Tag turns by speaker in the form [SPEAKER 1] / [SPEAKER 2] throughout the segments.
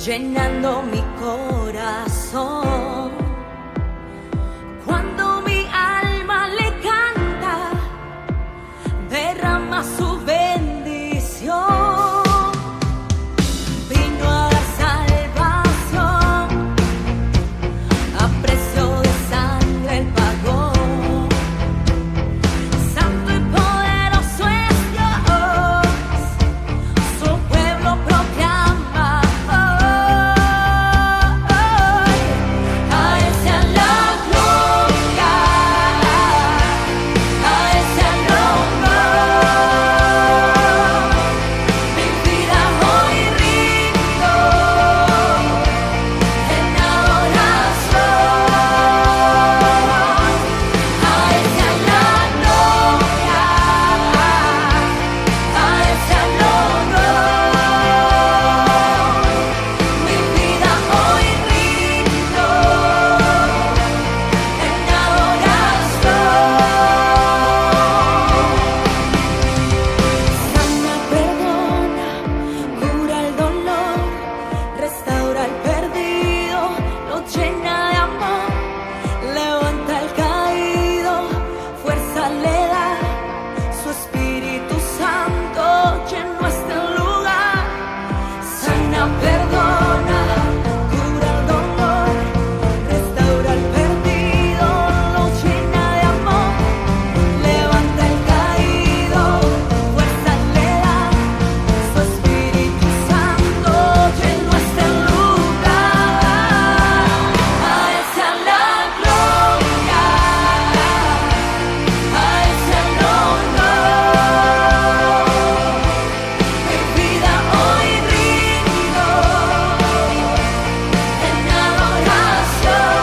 [SPEAKER 1] llenando mi corazón. Cuando mi alma le canta, derrama su bendición. Vino a dar salvación, a precio de sangre él pagó. Santo y poderoso es Dios, su pueblo proclama. A Él sea la gloria, a Él sea el honor. Mi vida hoy rindo en adoración. A Él sea la gloria, a Él sea el honor. Mi vida hoy rindo en adoración. Sana, perdona, cura el dolor, restaura al perdido, lo llena de amor, levanta al caído, fuerza le da, su Espíritu Santo llenó este lugar. Sana, perdona, cura el dolor, restaura al perdido, lo llena de amor, levanta al caído, fuerza le da, su Espíritu Santo llenó este lugar. A Él sea la gloria, a Él sea el honor. Mi vida hoy rindo en adoración.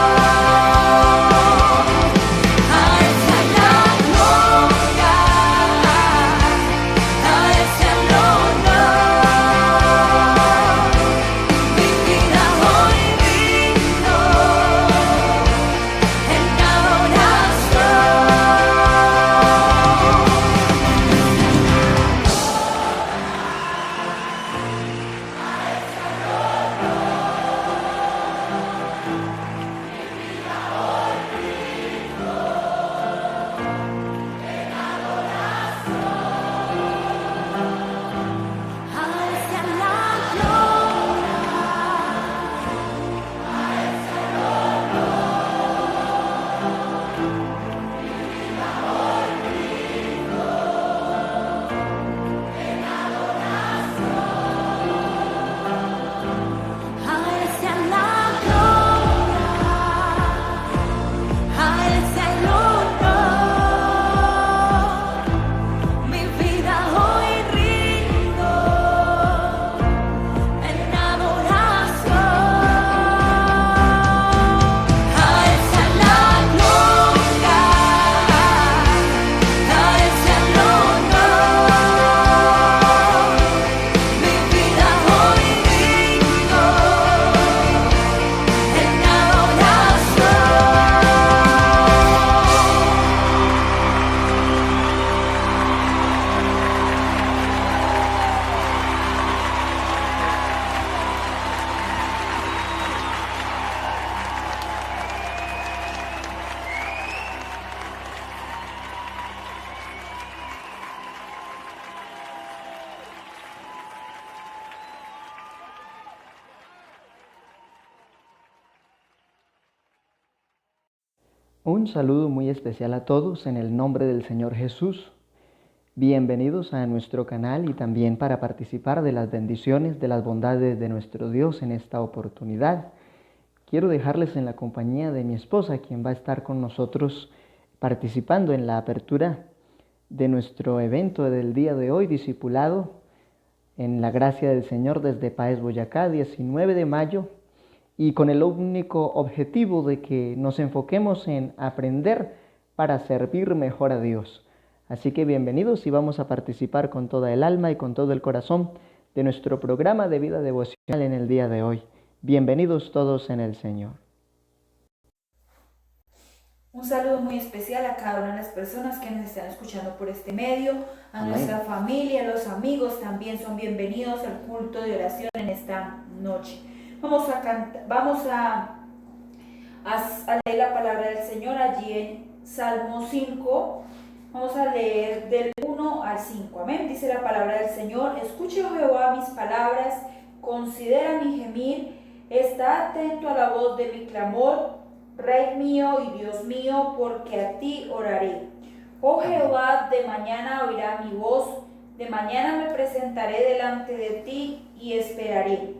[SPEAKER 1] A Él sea la gloria, a Él sea el honor. Mi vida hoy rindo en
[SPEAKER 2] Un saludo muy especial a todos en el nombre del Señor Jesús. Bienvenidos a nuestro canal y también para participar de las bendiciones, de las bondades de nuestro Dios en esta oportunidad. Quiero dejarles en la compañía de mi esposa, quien va a estar con nosotros participando en la apertura de nuestro evento del día de hoy, discipulado en la gracia del Señor desde Páez, Boyacá, 19 de mayo. Y con el único objetivo de que nos enfoquemos en aprender para servir mejor a Dios. Así que bienvenidos y vamos a participar con toda el alma y con todo el corazón de nuestro programa de vida devocional en el día de hoy. Bienvenidos todos en el Señor.
[SPEAKER 3] Un saludo muy especial a cada una de las personas que nos están escuchando por este medio, a
[SPEAKER 2] Amén.
[SPEAKER 3] Nuestra familia, los amigos también son bienvenidos al culto de oración en esta noche. Vamos a leer la palabra del Señor allí en Salmo 5. Vamos a leer del 1 al 5. Amén. Dice la palabra del Señor: escuche, oh Jehová, mis palabras, considera mi gemir, está atento a la voz de mi clamor, Rey mío y Dios mío, porque a ti oraré. Oh Jehová, de mañana oirá mi voz, de mañana me presentaré delante de ti y esperaré,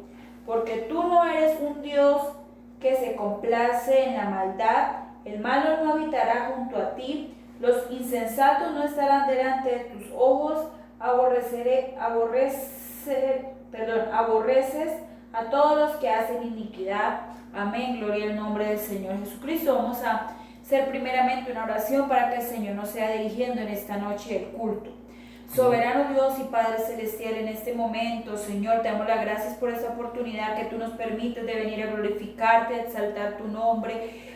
[SPEAKER 3] porque tú no eres un Dios que se complace en la maldad, el malo no habitará junto a ti, los insensatos no estarán delante de tus ojos, aborreces a todos los que hacen iniquidad. Amén, gloria al nombre del Señor Jesucristo. Vamos a hacer primeramente una oración para que el Señor nos sea dirigiendo en esta noche el culto. Soberano Dios y Padre Celestial, en este momento, Señor, te damos las gracias por esta oportunidad que tú nos permites de venir a glorificarte, a exaltar tu nombre,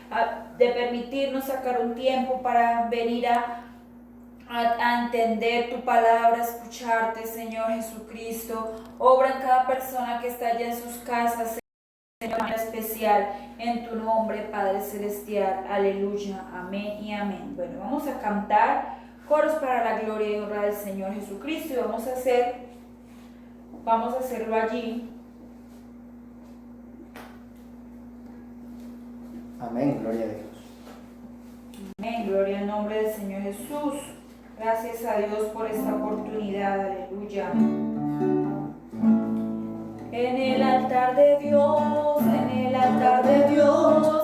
[SPEAKER 3] de permitirnos sacar un tiempo para venir a entender tu palabra, a escucharte, Señor Jesucristo. Obra en cada persona que está allá en sus casas, Señor, de manera especial, en tu nombre, Padre Celestial. Aleluya, amén y amén. Bueno, vamos a cantar coros para la gloria y honra del Señor Jesucristo y vamos a hacerlo allí.
[SPEAKER 2] Amén, gloria a Dios.
[SPEAKER 3] Amén, gloria al nombre del Señor Jesús. Gracias a Dios por esta oportunidad, aleluya. En el altar de Dios,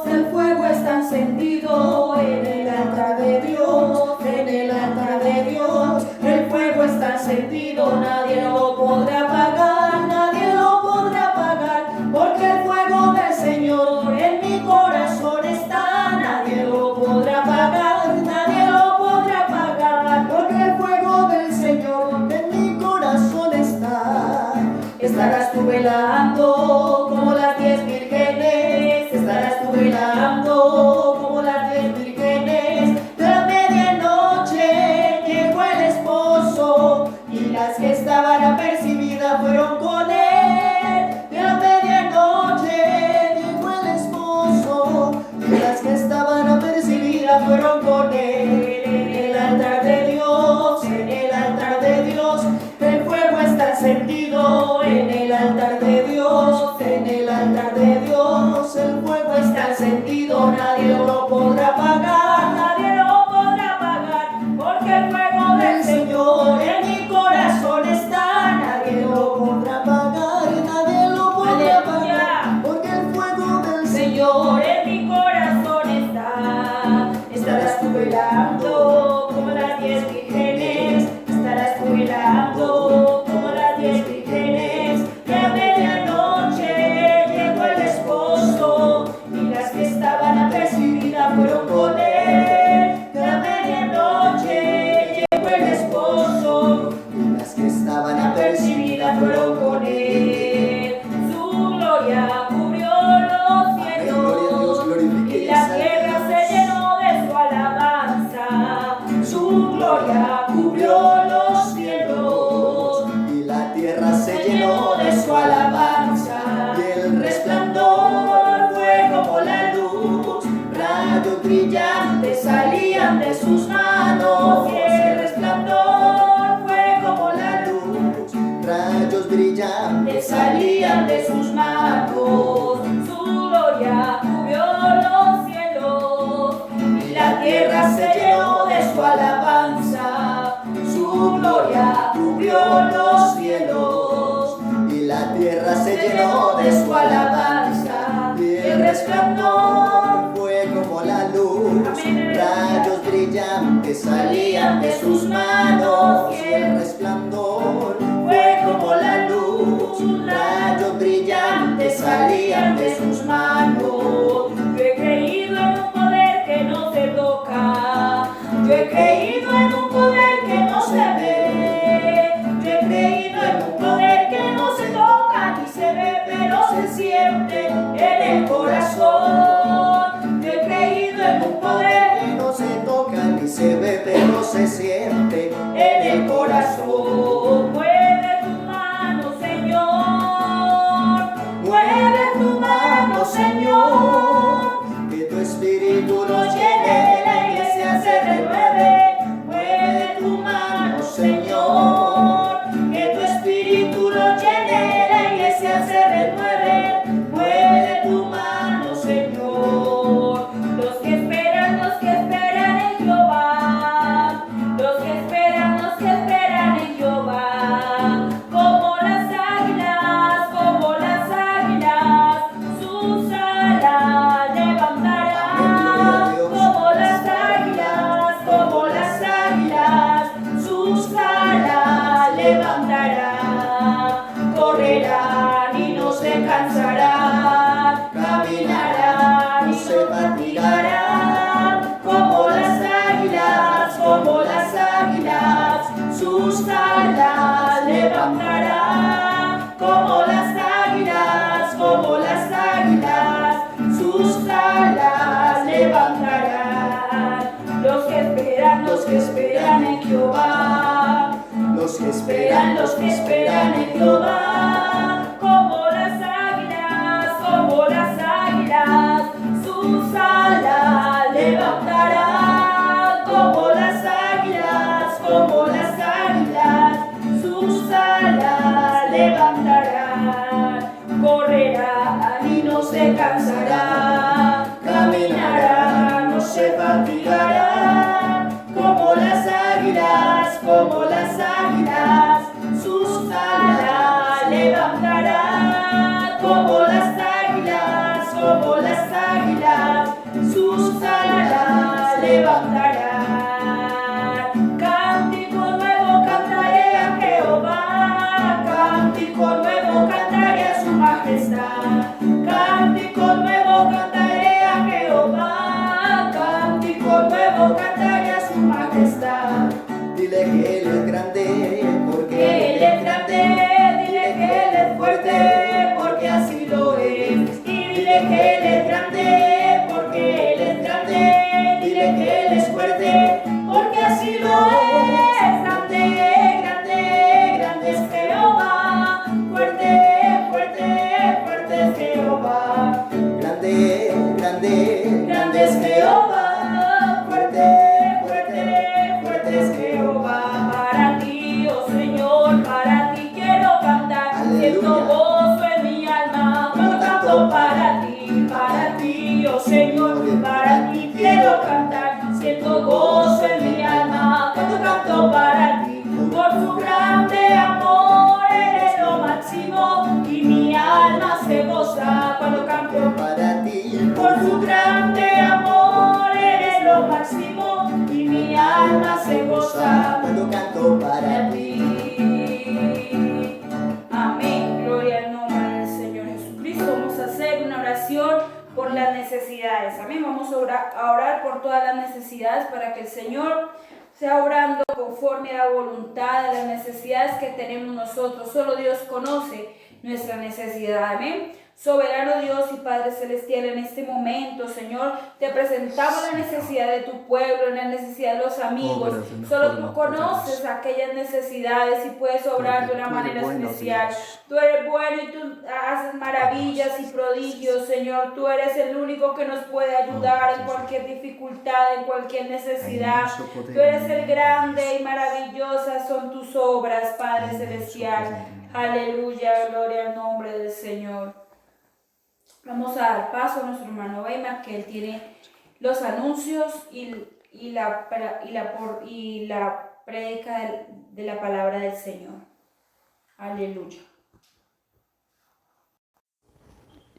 [SPEAKER 3] el fuego está encendido. En el altar de Dios, el fuego está encendido. Nadie lo podrá apagar, porque el fuego del Señor en mi corazón está. Nadie lo podrá apagar, porque el fuego del Señor en mi corazón está. Estarás tú velando como las 10 vírgenes, estarás tú velando como las 10 vírgenes. De la medianoche llegó el esposo y las que estaban apercibidas fueron con él. De la medianoche llegó el esposo y las que estaban apercibidas fueron con él. En el altar de Dios, el fuego está encendido. En el altar de Dios, el fuego está encendido. Nadie lo podrá apagar, porque el fuego del Señor en mi corazón está. Nadie lo podrá apagar, porque el fuego del Señor en mi corazón está. Estarás tú velando como las 10 vírgenes, estarás tú velando como las 10 vírgenes. De a medianoche llegó el esposo y las que estaban apercibidas fueron con él. De a medianoche llegó el esposo y las que estaban apercibidas fueron con él. Su gloria cubrió los cielos y la tierra se llenó de su alabanza. Su gloria cubrió los cielos
[SPEAKER 4] y la tierra se llenó
[SPEAKER 3] de su alabanza.
[SPEAKER 4] y el
[SPEAKER 3] resplandor fue como la luz, rayos brillantes salían de sus manos. Y el resplandor fue como la luz,
[SPEAKER 4] rayos brillantes
[SPEAKER 3] salían de sus manos. Su gloria cubrió los cielos y la tierra se llenó de su alabanza. Su gloria cubrió los cielos
[SPEAKER 4] y la tierra se
[SPEAKER 3] se
[SPEAKER 4] llenó
[SPEAKER 3] de su alabanza.
[SPEAKER 4] y
[SPEAKER 3] El resplandor
[SPEAKER 4] fue como la luz,
[SPEAKER 3] Amén.
[SPEAKER 4] rayos brillantes salían de sus manos y el resplandor
[SPEAKER 3] fue como la luz,
[SPEAKER 4] rayos brillantes
[SPEAKER 3] salían de sus manos. Yo he creído en un poder que no se toca, yo he creído en un poder que no se ve, yo he creído en un poder que no se toca ni se ve, pero se siente en el corazón. Yo he creído en un poder
[SPEAKER 4] que no se toca ni se ve pero se siente
[SPEAKER 3] en el corazón. Mueve tu mano, Señor, mueve tu cansarán, caminarán y se fatigarán, como las águilas, sus alas levantarán, como las águilas, sus alas levantarán. Los que esperan en Jehová, los que esperan en Jehová, como las águilas, sus alas levantarán, como las águilas, sus alas levantarán. Correrán y no se cansarán, caminarán, no se fatigarán, como las águilas, sus alas levantarán, como las águilas, sus alas levantarán. Cántico nuevo cantaré a Jehová, cántico nuevo cantaré a su majestad, cántico nuevo cantaré a Jehová, cántico nuevo cantaré a su majestad.
[SPEAKER 4] Dile que Él es grande, porque
[SPEAKER 3] Él es grande, dile que Él es fuerte, porque así lo es. Y dile que Él es grande, porque Él es grande, dile que Él es fuerte, porque así lo es. Grande, grande, grande es Jehová, fuerte, fuerte, fuerte es Jehová.
[SPEAKER 4] grande, grande,
[SPEAKER 3] Grande es Jehová, fuerte, fuerte, fuerte es Jehová. Para ti, oh Señor, para ti quiero cantar. Siento gozo en mi alma cuando canto para ti, oh Señor, para ti quiero cantar. Siento gozo en mi alma cuando canto para ti. Por tu grande amor eres lo máximo y mi alma se goza cuando canto
[SPEAKER 4] para ti.
[SPEAKER 3] por tu grande amor eres lo máximo y mi alma se goza
[SPEAKER 4] Cuando canto para
[SPEAKER 3] para
[SPEAKER 4] ti.
[SPEAKER 3] ti. Amén. Gloria al nombre del Señor Jesucristo. Vamos a hacer una oración por las necesidades. Amén. Vamos a orar por todas las necesidades para que el Señor sea obrando conforme a la voluntad de las necesidades que tenemos nosotros. Solo Dios conoce nuestra necesidad. Amén. Soberano Dios y Padre Celestial, en este momento, Señor, te presentamos la necesidad de tu pueblo, la necesidad de los amigos. Solo tú conoces aquellas necesidades y puedes obrar de una manera especial. Tú eres bueno y tú haces maravillas y prodigios, Señor. Tú eres el único que nos puede ayudar en cualquier dificultad, en cualquier necesidad. Tú eres el grande y maravillosas son tus obras, Padre Celestial. Aleluya, gloria al nombre del Señor. Vamos a dar paso a nuestro hermano Weimar, que él tiene los anuncios y la prédica de la palabra del Señor. Aleluya.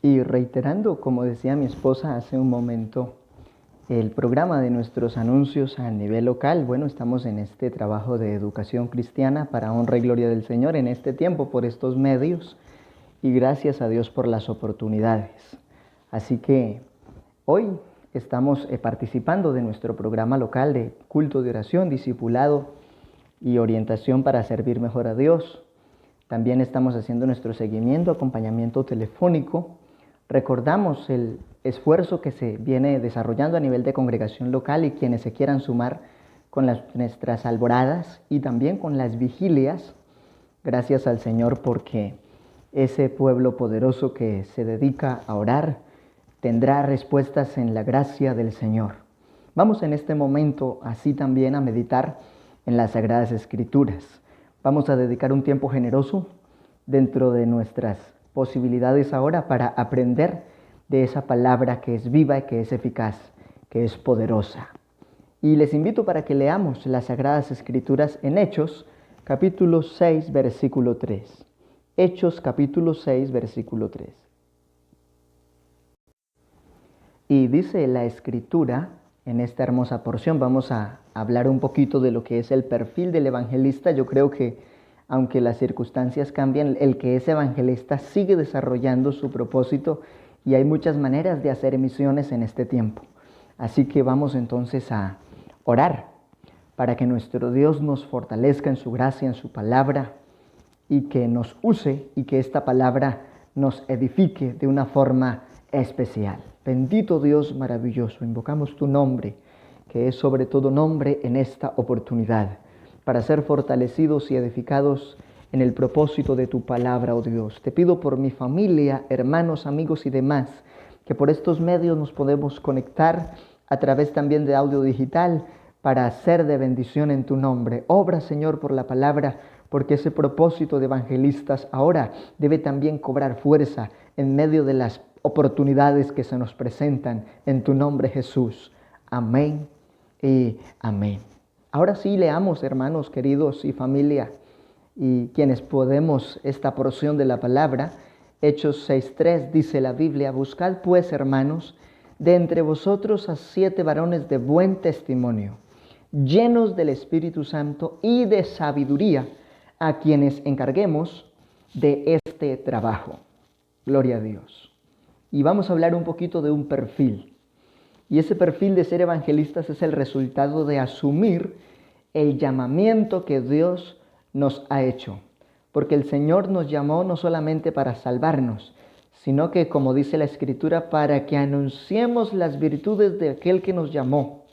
[SPEAKER 2] Y reiterando, como decía mi esposa hace un momento, el programa de nuestros anuncios a nivel local, bueno, estamos en este trabajo de educación cristiana para honra y gloria del Señor en este tiempo, por estos medios, y gracias a Dios por las oportunidades. Así que hoy estamos participando de nuestro programa local de culto de oración, discipulado y orientación para servir mejor a Dios. También estamos haciendo nuestro seguimiento, acompañamiento telefónico. Recordamos el esfuerzo que se viene desarrollando a nivel de congregación local y quienes se quieran sumar con nuestras alboradas y también con las vigilias. Gracias al Señor porque ese pueblo poderoso que se dedica a orar tendrá respuestas en la gracia del Señor. Vamos en este momento así también a meditar en las Sagradas Escrituras. Vamos a dedicar un tiempo generoso dentro de nuestras posibilidades ahora para aprender de esa palabra que es viva y que es eficaz, que es poderosa. Y les invito para que leamos las Sagradas Escrituras en Hechos, capítulo 6, versículo 3. Hechos capítulo 6, versículo 3. Y dice la Escritura, en esta hermosa porción, vamos a hablar un poquito de lo que es el perfil del evangelista. Yo creo que aunque las circunstancias cambian, el que es evangelista sigue desarrollando su propósito y hay muchas maneras de hacer misiones en este tiempo. Así que vamos entonces a orar para que nuestro Dios nos fortalezca en su gracia, en su palabra, y que nos use y que esta palabra nos edifique de una forma especial. Bendito Dios maravilloso, invocamos tu nombre, que es sobre todo nombre en esta oportunidad, para ser fortalecidos y edificados en el propósito de tu palabra, oh Dios. Te pido por mi familia, hermanos, amigos y demás, que por estos medios nos podemos conectar a través también de audio digital para ser de bendición en tu nombre. Obra, Señor, por la palabra, porque ese propósito de evangelistas ahora debe también cobrar fuerza en medio de las oportunidades que se nos presentan. En tu nombre, Jesús. Amén y amén. Ahora sí, leamos, hermanos queridos y familia, y quienes podemos esta porción de la palabra. Hechos 6:3 dice la Biblia: buscad pues, hermanos, de entre vosotros a 7 varones de buen testimonio, llenos del Espíritu Santo y de sabiduría, a quienes encarguemos de este trabajo. Gloria a Dios. Y vamos a hablar un poquito de un perfil. Y ese perfil de ser evangelistas es el resultado de asumir el llamamiento que Dios nos ha hecho. Porque el Señor nos llamó no solamente para salvarnos, sino que, como dice la Escritura, para que anunciemos las virtudes de aquel que nos llamó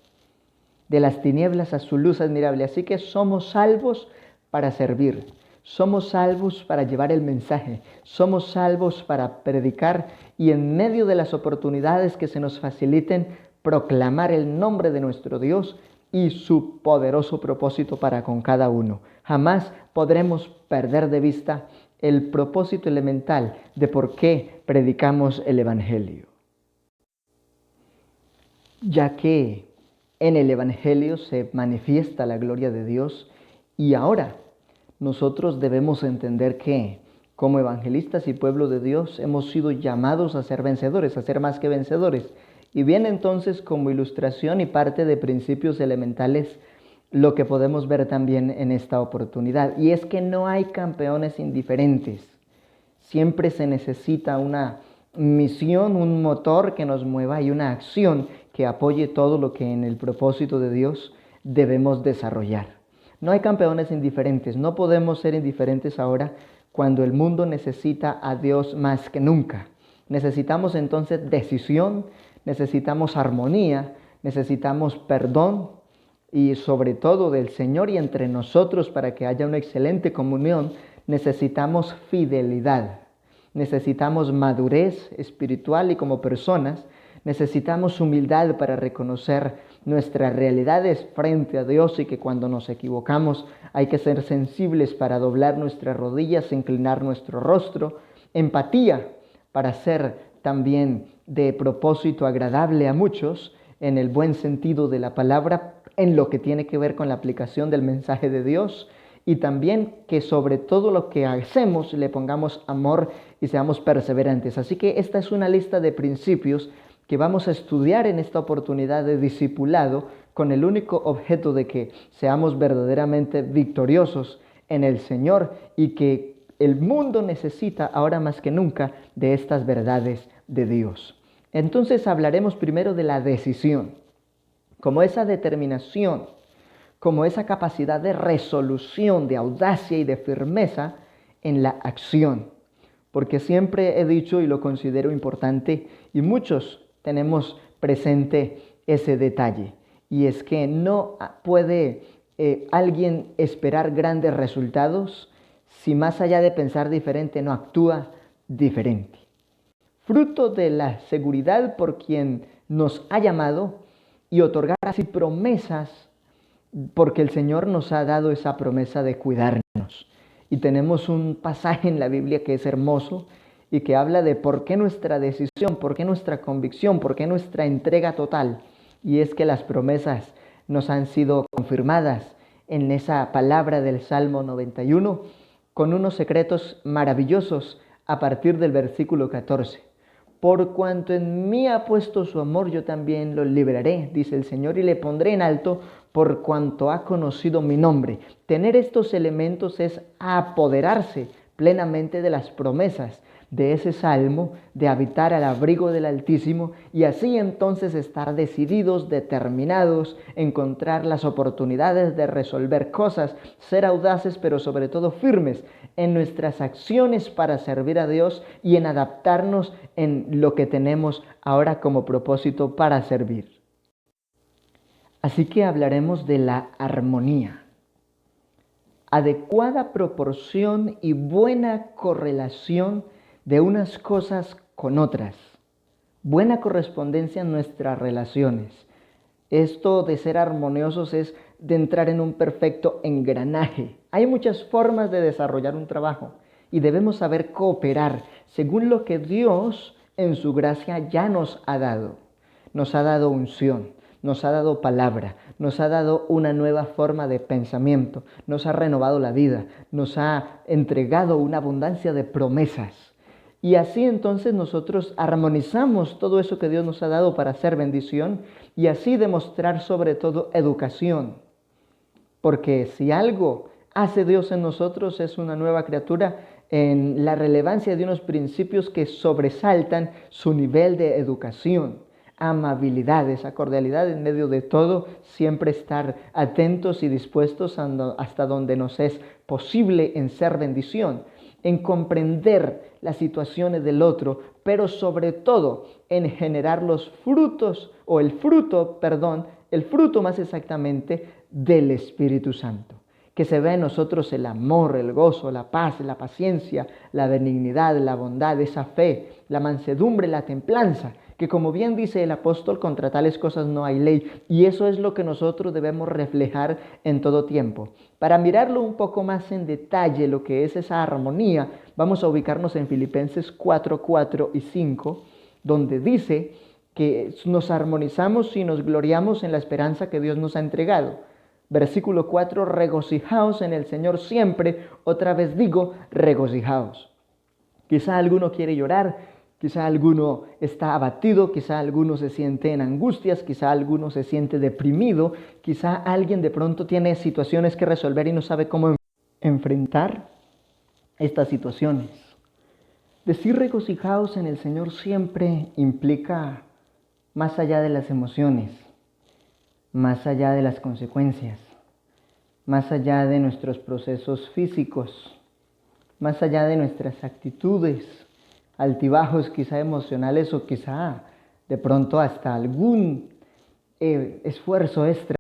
[SPEAKER 2] de las tinieblas a su luz admirable. Así que somos salvos para servir, somos salvos para llevar el mensaje, somos salvos para predicar y en medio de las oportunidades que se nos faciliten, proclamar el nombre de nuestro Dios y su poderoso propósito para con cada uno. Jamás podremos perder de vista el propósito elemental de por qué predicamos el Evangelio. Ya que en el Evangelio se manifiesta la gloria de Dios y ahora nosotros debemos entender que como evangelistas y pueblo de Dios hemos sido llamados a ser vencedores, a ser más que vencedores. Y viene entonces como ilustración y parte de principios elementales lo que podemos ver también en esta oportunidad. Y es que no hay campeones indiferentes. Siempre se necesita una misión, un motor que nos mueva y una acción que apoye todo lo que en el propósito de Dios debemos desarrollar. No hay campeones indiferentes. No podemos ser indiferentes ahora cuando el mundo necesita a Dios más que nunca. Necesitamos entonces decisión, necesitamos armonía, necesitamos perdón y sobre todo del Señor y entre nosotros para que haya una excelente comunión, necesitamos fidelidad, necesitamos madurez espiritual y como personas, necesitamos humildad para reconocer nuestras realidades frente a Dios y que cuando nos equivocamos hay que ser sensibles para doblar nuestras rodillas, inclinar nuestro rostro, empatía para ser también de propósito agradable a muchos en el buen sentido de la palabra, en lo que tiene que ver con la aplicación del mensaje de Dios y también que sobre todo lo que hacemos le pongamos amor y seamos perseverantes. Así que esta es una lista de principios que vamos a estudiar en esta oportunidad de discipulado con el único objeto de que seamos verdaderamente victoriosos en el Señor y que el mundo necesita ahora más que nunca de estas verdades de Dios. Entonces hablaremos primero de la decisión, como esa determinación, como esa capacidad de resolución, de audacia y de firmeza en la acción. Porque siempre he dicho y lo considero importante y muchos tenemos presente ese detalle. Y es que no puede alguien esperar grandes resultados si más allá de pensar diferente no actúa diferente. Fruto de la seguridad por quien nos ha llamado y otorgar así promesas porque el Señor nos ha dado esa promesa de cuidarnos. Y tenemos un pasaje en la Biblia que es hermoso y que habla de por qué nuestra decisión, por qué nuestra convicción, por qué nuestra entrega total. Y es que las promesas nos han sido confirmadas en esa palabra del Salmo 91 con unos secretos maravillosos a partir del versículo 14. Por cuanto en mí ha puesto su amor, yo también lo libraré, dice el Señor, y le pondré en alto por cuanto ha conocido mi nombre. Tener estos elementos es apoderarse plenamente de las promesas de ese salmo, de habitar al abrigo del Altísimo, y así entonces estar decididos, determinados, encontrar las oportunidades de resolver cosas, ser audaces, pero sobre todo firmes en nuestras acciones para servir a Dios y en adaptarnos en lo que tenemos ahora como propósito para servir. Así que hablaremos de la armonía. Adecuada proporción y buena correlación de unas cosas con otras. Buena correspondencia en nuestras relaciones. Esto de ser armoniosos es de entrar en un perfecto engranaje. Hay muchas formas de desarrollar un trabajo y debemos saber cooperar según lo que Dios en su gracia ya nos ha dado. Nos ha dado unción, nos ha dado palabra, nos ha dado una nueva forma de pensamiento, nos ha renovado la vida, nos ha entregado una abundancia de promesas. Y así entonces nosotros armonizamos todo eso que Dios nos ha dado para hacer bendición y así demostrar sobre todo educación. Porque si algo hace Dios en nosotros es una nueva criatura en la relevancia de unos principios que sobresaltan su nivel de educación, amabilidad, esa cordialidad en medio de todo, siempre estar atentos y dispuestos hasta donde nos es posible en ser bendición, en comprender las situaciones del otro, pero sobre todo en generar los frutos, o el fruto más exactamente del Espíritu Santo. Que se vea en nosotros el amor, el gozo, la paz, la paciencia, la benignidad, la bondad, esa fe, la mansedumbre, la templanza, que como bien dice el apóstol, contra tales cosas no hay ley, y eso es lo que nosotros debemos reflejar en todo tiempo. Para mirarlo un poco más en detalle, lo que es esa armonía, vamos a ubicarnos en Filipenses 4, 4 y 5, donde dice que nos armonizamos y nos gloriamos en la esperanza que Dios nos ha entregado. Versículo 4, regocijaos en el Señor siempre, otra vez digo, regocijaos. Quizá alguno quiere llorar, quizá alguno está abatido, quizá alguno se siente en angustias, quizá alguno se siente deprimido, quizá alguien de pronto tiene situaciones que resolver y no sabe cómo enfrentar estas situaciones. Decir regocijaos en el Señor siempre implica más allá de las emociones, más allá de las consecuencias, más allá de nuestros procesos físicos, más allá de nuestras actitudes, altibajos quizá emocionales o quizá de pronto hasta algún esfuerzo extra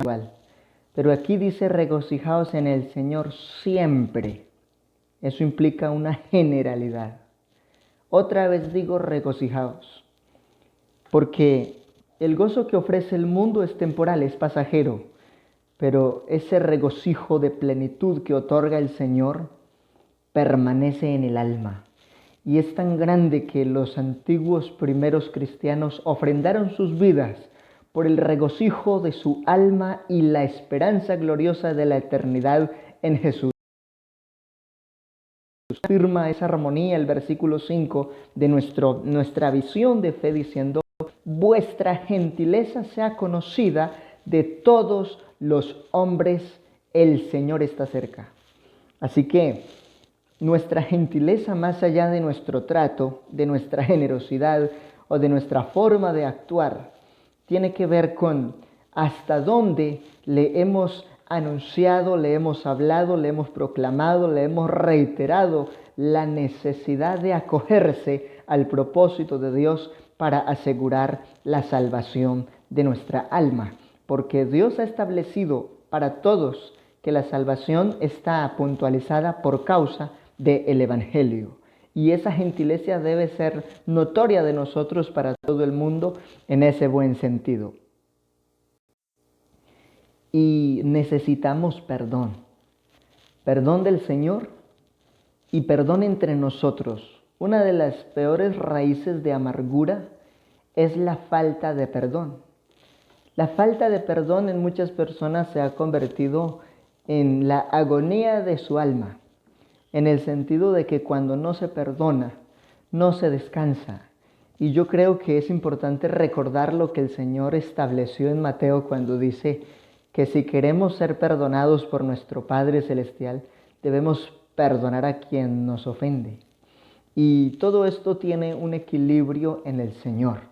[SPEAKER 2] igual. Pero aquí dice regocijaos en el Señor siempre. Eso implica una generalidad. Otra vez digo regocijaos, porque el gozo que ofrece el mundo es temporal, es pasajero, pero ese regocijo de plenitud que otorga el Señor permanece en el alma. Y es tan grande que los antiguos primeros cristianos ofrendaron sus vidas por el regocijo de su alma y la esperanza gloriosa de la eternidad en Jesús. Afirma esa armonía el versículo 5 de nuestra visión de fe diciendo: vuestra gentileza sea conocida de todos los hombres, el Señor está cerca. Así que nuestra gentileza, más allá de nuestro trato, de nuestra generosidad o de nuestra forma de actuar, tiene que ver con hasta dónde le hemos anunciado, le hemos hablado, le hemos proclamado, le hemos reiterado la necesidad de acogerse al propósito de Dios para asegurar la salvación de nuestra alma. Porque Dios ha establecido para todos que la salvación está puntualizada por causa del Evangelio. Y esa gentileza debe ser notoria de nosotros para todo el mundo en ese buen sentido. Y necesitamos perdón. Perdón del Señor y perdón entre nosotros. Una de las peores raíces de amargura es la falta de perdón. La falta de perdón en muchas personas se ha convertido en la agonía de su alma, en el sentido de que cuando no se perdona, no se descansa. Y yo creo que es importante recordar lo que el Señor estableció en Mateo cuando dice que si queremos ser perdonados por nuestro Padre Celestial, debemos perdonar a quien nos ofende. Y todo esto tiene un equilibrio en el Señor,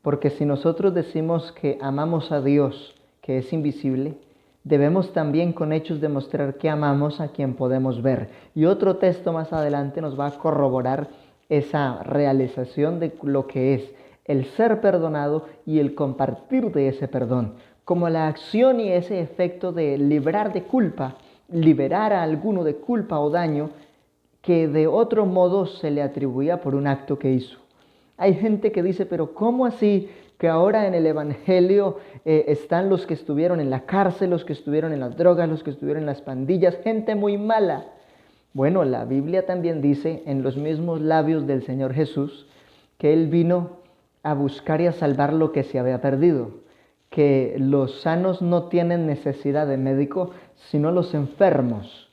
[SPEAKER 2] porque si nosotros decimos que amamos a Dios, que es invisible, debemos también con hechos demostrar que amamos a quien podemos ver. Y otro texto más adelante nos va a corroborar esa realización de lo que es el ser perdonado y el compartir de ese perdón, como la acción y ese efecto de liberar de culpa, liberar a alguno de culpa o daño que de otro modo se le atribuía por un acto que hizo. Hay gente que dice, pero ¿cómo así que ahora en el Evangelio están los que estuvieron en la cárcel, los que estuvieron en las drogas, los que estuvieron en las pandillas, gente muy mala? Bueno, la Biblia también dice en los mismos labios del Señor Jesús que Él vino a buscar y a salvar lo que se había perdido, que los sanos no tienen necesidad de médico, sino los enfermos.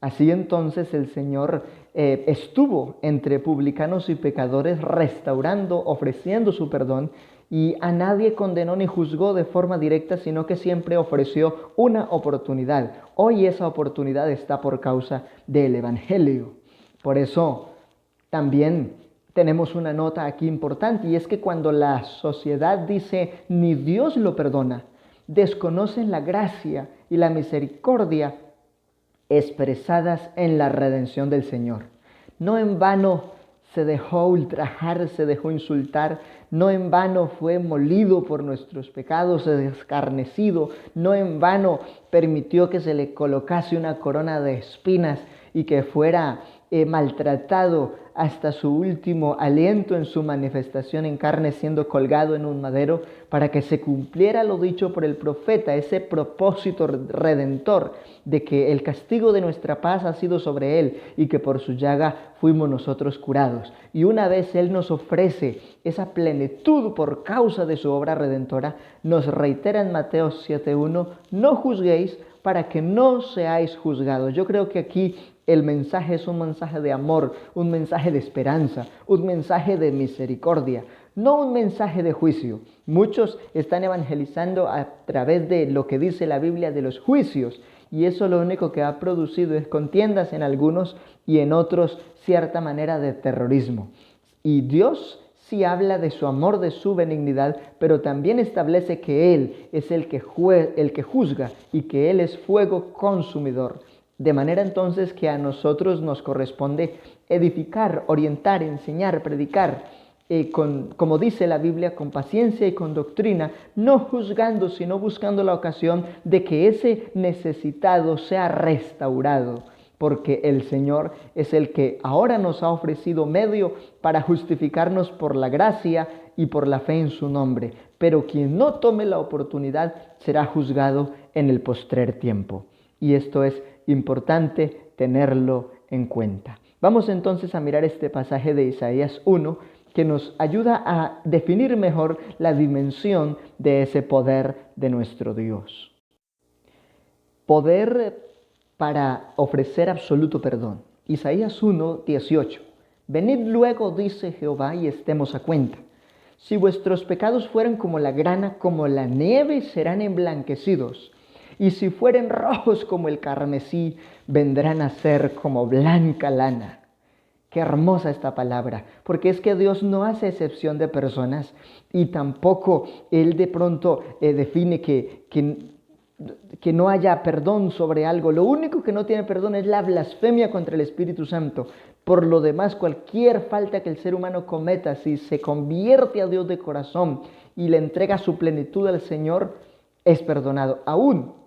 [SPEAKER 2] Así entonces el Señor estuvo entre publicanos y pecadores restaurando, ofreciendo su perdón, y a nadie condenó ni juzgó de forma directa, sino que siempre ofreció una oportunidad. Hoy esa oportunidad está por causa del Evangelio. Por eso también tenemos una nota aquí importante, y es que cuando la sociedad dice ni Dios lo perdona, desconocen la gracia y la misericordia expresadas en la redención del Señor. No en vano se dejó ultrajar, se dejó insultar, no en vano fue molido por nuestros pecados, escarnecido, no en vano permitió que se le colocase una corona de espinas y que fuera maltratado hasta su último aliento en su manifestación en carne, siendo colgado en un madero, para que se cumpliera lo dicho por el profeta, ese propósito redentor de que el castigo de nuestra paz ha sido sobre él y que por su llaga fuimos nosotros curados. Y una vez él nos ofrece esa plenitud por causa de su obra redentora, nos reitera en Mateo 7:1, no juzguéis para que no seáis juzgados. Yo creo que aquí el mensaje es un mensaje de amor, un mensaje de esperanza, un mensaje de misericordia, no un mensaje de juicio. Muchos están evangelizando a través de lo que dice la Biblia de los juicios, y eso lo único que ha producido es contiendas en algunos y en otros cierta manera de terrorismo. Y Dios sí habla de su amor, de su benignidad, pero también establece que Él es el que juzga y que Él es fuego consumidor. De manera entonces que a nosotros nos corresponde edificar, orientar, enseñar, predicar, como dice la Biblia, con paciencia y con doctrina, no juzgando, sino buscando la ocasión de que ese necesitado sea restaurado, porque el Señor es el que ahora nos ha ofrecido medio para justificarnos por la gracia y por la fe en su nombre, pero quien no tome la oportunidad será juzgado en el postrer tiempo. Y esto es importante tenerlo en cuenta. Vamos entonces a mirar este pasaje de Isaías 1 que nos ayuda a definir mejor la dimensión de ese poder de nuestro Dios. Poder para ofrecer absoluto perdón. Isaías 1:18. Venid luego, dice Jehová, y estemos a cuenta. Si vuestros pecados fueren como la grana, como la nieve, serán emblanquecidos. Y si fueren rojos como el carmesí, vendrán a ser como blanca lana. Qué hermosa esta palabra, porque es que Dios no hace excepción de personas y tampoco Él de pronto define que no haya perdón sobre algo. Lo único que no tiene perdón es la blasfemia contra el Espíritu Santo. Por lo demás, cualquier falta que el ser humano cometa, si se convierte a Dios de corazón y le entrega su plenitud al Señor, es perdonado. Aún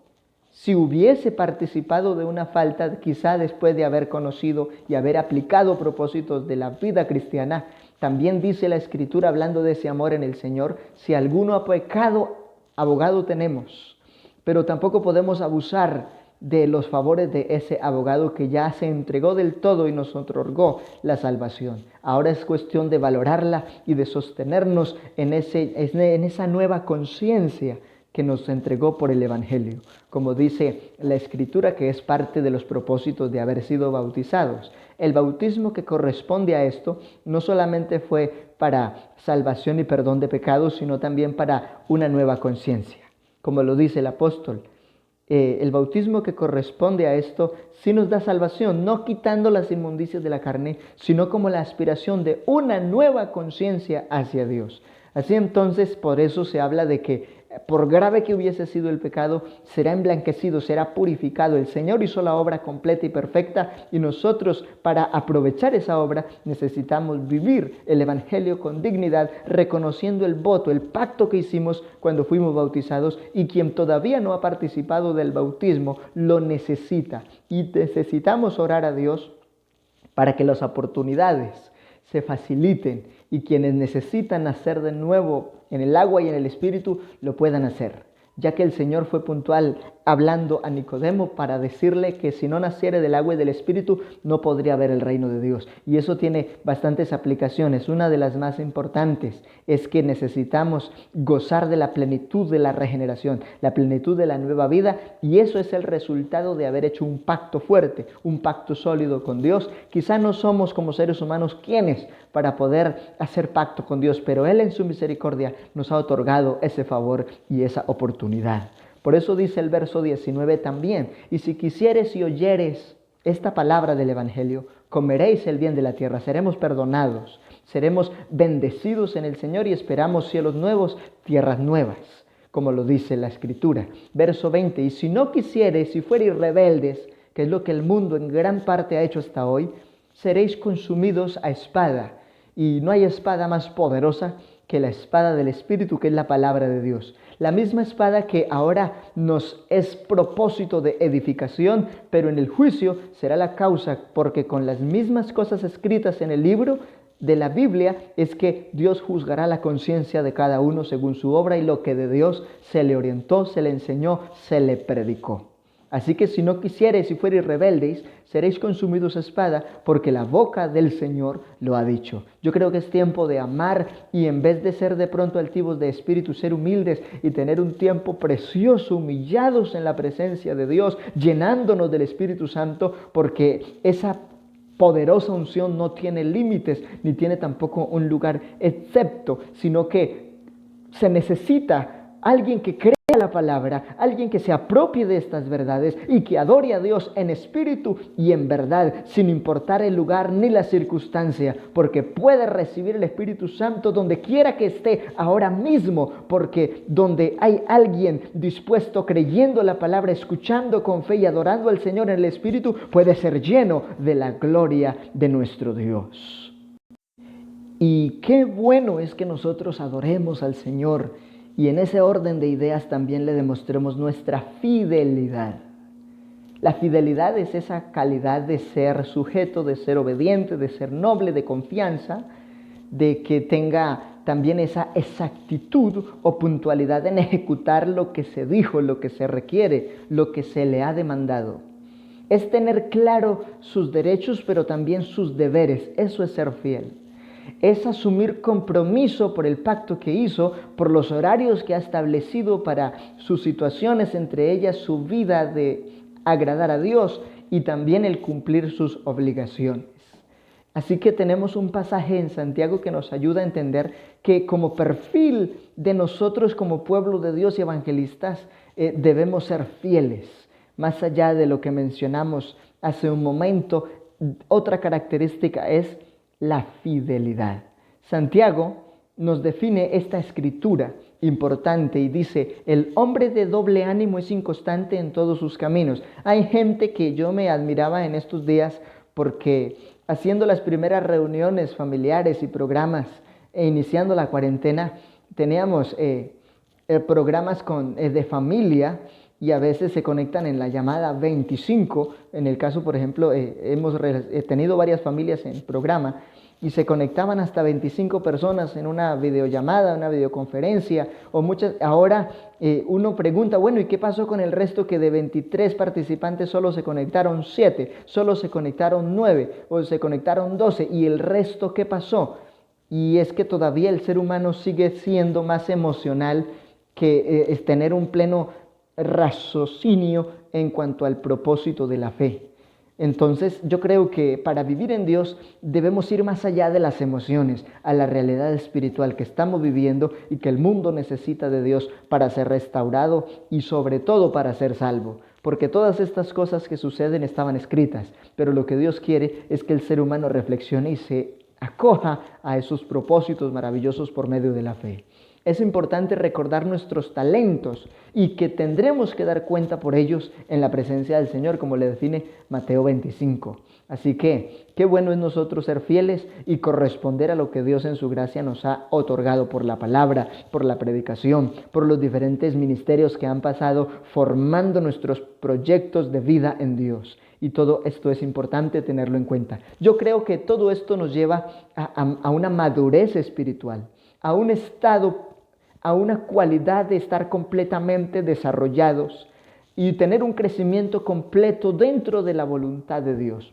[SPEAKER 2] si hubiese participado de una falta, quizá después de haber conocido y haber aplicado propósitos de la vida cristiana, también dice la Escritura, hablando de ese amor en el Señor, si alguno ha pecado, abogado tenemos, pero tampoco podemos abusar de los favores de ese abogado que ya se entregó del todo y nos otorgó la salvación. Ahora es cuestión de valorarla y de sostenernos en esa nueva conciencia que nos entregó por el Evangelio, como dice la Escritura, que es parte de los propósitos de haber sido bautizados. El bautismo que corresponde a esto no solamente fue para salvación y perdón de pecados, sino también para una nueva conciencia. Como lo dice el apóstol, el bautismo que corresponde a esto sí nos da salvación, no quitando las inmundicias de la carne, sino como la aspiración de una nueva conciencia hacia Dios. Así entonces, por eso se habla de que por grave que hubiese sido el pecado, será emblanquecido, será purificado. El Señor hizo la obra completa y perfecta, y nosotros, para aprovechar esa obra, necesitamos vivir el Evangelio con dignidad, reconociendo el voto, el pacto que hicimos cuando fuimos bautizados, y quien todavía no ha participado del bautismo lo necesita. Y necesitamos orar a Dios para que las oportunidades se faciliten y quienes necesitan nacer de nuevo en el agua y en el Espíritu lo puedan hacer, ya que el Señor fue puntual hablando a Nicodemo para decirle que si no naciere del agua y del Espíritu no podría ver el reino de Dios. Y eso tiene bastantes aplicaciones. Una de las más importantes es que necesitamos gozar de la plenitud de la regeneración, la plenitud de la nueva vida, y eso es el resultado de haber hecho un pacto fuerte, un pacto sólido con Dios. Quizá no somos como seres humanos quienes para poder hacer pacto con Dios, pero Él en su misericordia nos ha otorgado ese favor y esa oportunidad. Por eso dice el verso 19 también: y si quisieres y oyeres esta palabra del Evangelio, comeréis el bien de la tierra, seremos perdonados, seremos bendecidos en el Señor y esperamos cielos nuevos, tierras nuevas, como lo dice la Escritura. Verso 20: y si no quisieres y fuereis rebeldes, que es lo que el mundo en gran parte ha hecho hasta hoy, seréis consumidos a espada. Y no hay espada más poderosa que la espada del Espíritu, que es la palabra de Dios. La misma espada que ahora nos es propósito de edificación, pero en el juicio será la causa, porque con las mismas cosas escritas en el libro de la Biblia es que Dios juzgará la conciencia de cada uno según su obra y lo que de Dios se le orientó, se le enseñó, se le predicó. Así que si no quisiereis y fuereis rebeldes, seréis consumidos a espada, porque la boca del Señor lo ha dicho. Yo creo que es tiempo de amar y en vez de ser de pronto altivos de espíritu, ser humildes y tener un tiempo precioso, humillados en la presencia de Dios, llenándonos del Espíritu Santo, porque esa poderosa unción no tiene límites, ni tiene tampoco un lugar excepto, sino que se necesita alguien que crea la palabra, alguien que se apropie de estas verdades y que adore a Dios en espíritu y en verdad, sin importar el lugar ni la circunstancia, porque puede recibir el Espíritu Santo donde quiera que esté ahora mismo, porque donde hay alguien dispuesto, creyendo la palabra, escuchando con fe y adorando al Señor en el Espíritu, puede ser lleno de la gloria de nuestro Dios. Y qué bueno es que nosotros adoremos al Señor y en ese orden de ideas también le demostremos nuestra fidelidad. La fidelidad es esa calidad de ser sujeto, de ser obediente, de ser noble, de confianza, de que tenga también esa exactitud o puntualidad en ejecutar lo que se dijo, lo que se requiere, lo que se le ha demandado. Es tener claro sus derechos, pero también sus deberes. Eso es ser fiel. Es asumir compromiso por el pacto que hizo, por los horarios que ha establecido para sus situaciones, entre ellas su vida de agradar a Dios y también el cumplir sus obligaciones. Así que tenemos un pasaje en Santiago que nos ayuda a entender que como perfil de nosotros como pueblo de Dios y evangelistas debemos ser fieles. Más allá de lo que mencionamos hace un momento, otra característica es la fidelidad. Santiago nos define esta escritura importante y dice: el hombre de doble ánimo es inconstante en todos sus caminos. Hay gente que yo me admiraba en estos días porque haciendo las primeras reuniones familiares y programas e iniciando la cuarentena, teníamos programas de familia y a veces se conectan en la llamada 25. En el caso, por ejemplo, hemos tenido varias familias en programa y se conectaban hasta 25 personas en una videollamada, una videoconferencia o muchas. Ahora uno pregunta, bueno, ¿y qué pasó con el resto que de 23 participantes solo se conectaron 7, solo se conectaron 9 o se conectaron 12 y el resto qué pasó? Y es que todavía el ser humano sigue siendo más emocional que es tener un pleno raciocinio en cuanto al propósito de la fe. Entonces yo creo que para vivir en Dios debemos ir más allá de las emociones, a la realidad espiritual que estamos viviendo y que el mundo necesita de Dios para ser restaurado y sobre todo para ser salvo. Porque todas estas cosas que suceden estaban escritas, pero lo que Dios quiere es que el ser humano reflexione y se acoja a esos propósitos maravillosos por medio de la fe. Es importante recordar nuestros talentos y que tendremos que dar cuenta por ellos en la presencia del Señor, como le define Mateo 25. Así que, qué bueno es nosotros ser fieles y corresponder a lo que Dios en su gracia nos ha otorgado por la palabra, por la predicación, por los diferentes ministerios que han pasado formando nuestros proyectos de vida en Dios. Y todo esto es importante tenerlo en cuenta. Yo creo que todo esto nos lleva a una madurez espiritual, a un estado, a una cualidad de estar completamente desarrollados y tener un crecimiento completo dentro de la voluntad de Dios.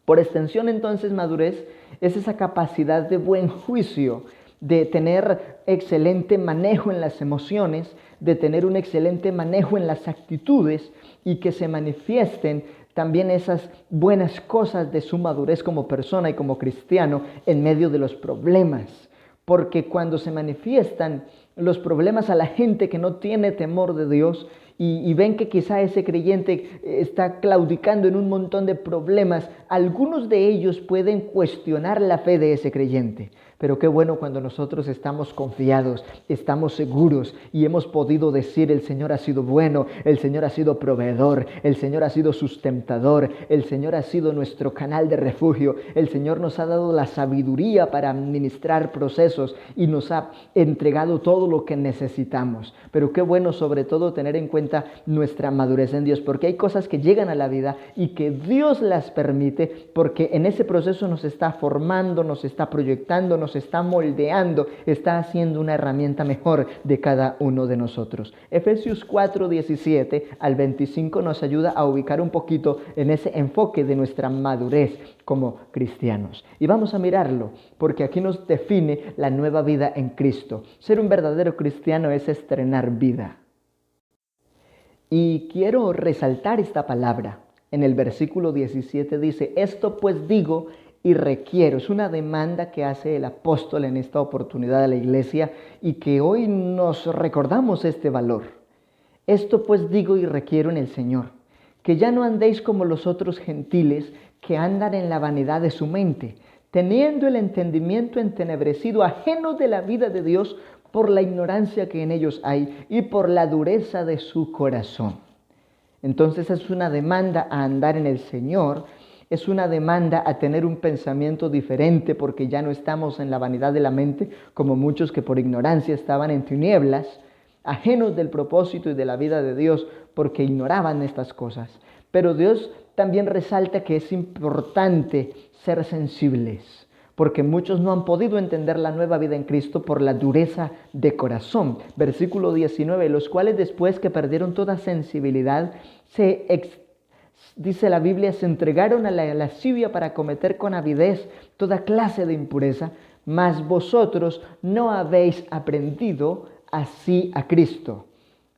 [SPEAKER 2] Por extensión, entonces, madurez es esa capacidad de buen juicio, de tener excelente manejo en las emociones, de tener un excelente manejo en las actitudes y que se manifiesten también esas buenas cosas de su madurez como persona y como cristiano en medio de los problemas. Porque cuando se manifiestan los problemas a la gente que no tiene temor de Dios y ven que quizá ese creyente está claudicando en un montón de problemas, algunos de ellos pueden cuestionar la fe de ese creyente. Pero qué bueno cuando nosotros estamos confiados, estamos seguros y hemos podido decir: el Señor ha sido bueno, el Señor ha sido proveedor, el Señor ha sido sustentador, el Señor ha sido nuestro canal de refugio, el Señor nos ha dado la sabiduría para administrar procesos y nos ha entregado todo lo que necesitamos. Pero qué bueno sobre todo tener en cuenta nuestra madurez en Dios, porque hay cosas que llegan a la vida y que Dios las permite porque en ese proceso nos está formando, nos está proyectando, nos está moldeando, está haciendo una herramienta mejor de cada uno de nosotros. Efesios 4:17 al 25 nos ayuda a ubicar un poquito en ese enfoque de nuestra madurez como cristianos. Y vamos a mirarlo, porque aquí nos define la nueva vida en Cristo. Ser un verdadero cristiano es estrenar vida. Y quiero resaltar esta palabra. En el versículo 17 dice: esto pues digo y requiero. Es una demanda que hace el apóstol en esta oportunidad a la iglesia y que hoy nos recordamos este valor. Esto pues digo y requiero en el Señor, que ya no andéis como los otros gentiles que andan en la vanidad de su mente, teniendo el entendimiento entenebrecido, ajenos de la vida de Dios por la ignorancia que en ellos hay y por la dureza de su corazón. Entonces es una demanda a andar en el Señor. Es una demanda a tener un pensamiento diferente porque ya no estamos en la vanidad de la mente como muchos que por ignorancia estaban en tinieblas, ajenos del propósito y de la vida de Dios porque ignoraban estas cosas. Pero Dios también resalta que es importante ser sensibles porque muchos no han podido entender la nueva vida en Cristo por la dureza de corazón. Versículo 19, los cuales después que perdieron toda sensibilidad dice la Biblia, se entregaron a la lascivia para cometer con avidez toda clase de impureza, mas vosotros no habéis aprendido así a Cristo.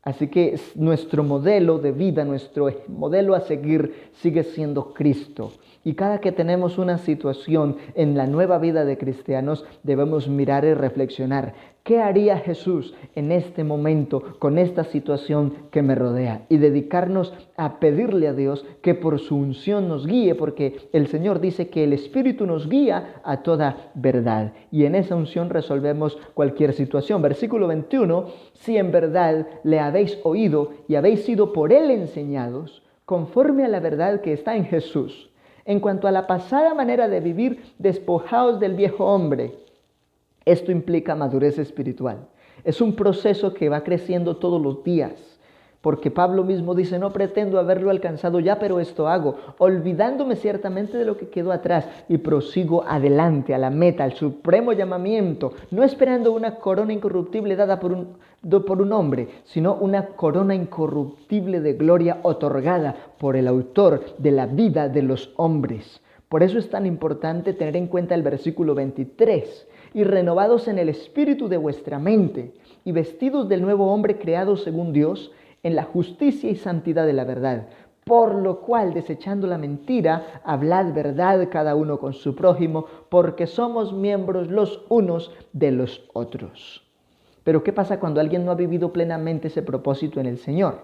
[SPEAKER 2] Así que nuestro modelo de vida, nuestro modelo a seguir sigue siendo Cristo. Y cada que tenemos una situación en la nueva vida de cristianos, debemos mirar y reflexionar. ¿Qué haría Jesús en este momento con esta situación que me rodea? Y dedicarnos a pedirle a Dios que por su unción nos guíe, porque el Señor dice que el Espíritu nos guía a toda verdad. Y en esa unción resolvemos cualquier situación. Versículo 21, si en verdad le habéis oído y habéis sido por Él enseñados, conforme a la verdad que está en Jesús. En cuanto a la pasada manera de vivir, despojaos del viejo hombre. Esto implica madurez espiritual. Es un proceso que va creciendo todos los días. Porque Pablo mismo dice, no pretendo haberlo alcanzado ya, pero esto hago, olvidándome ciertamente de lo que quedó atrás y prosigo adelante a la meta, al supremo llamamiento, no esperando una corona incorruptible dada por un hombre, sino una corona incorruptible de gloria otorgada por el autor de la vida de los hombres. Por eso es tan importante tener en cuenta el versículo 23. y renovados en el espíritu de vuestra mente, y vestidos del nuevo hombre creado según Dios, en la justicia y santidad de la verdad. Por lo cual, desechando la mentira, hablad verdad cada uno con su prójimo, porque somos miembros los unos de los otros. Pero ¿qué pasa cuando alguien no ha vivido plenamente ese propósito en el Señor?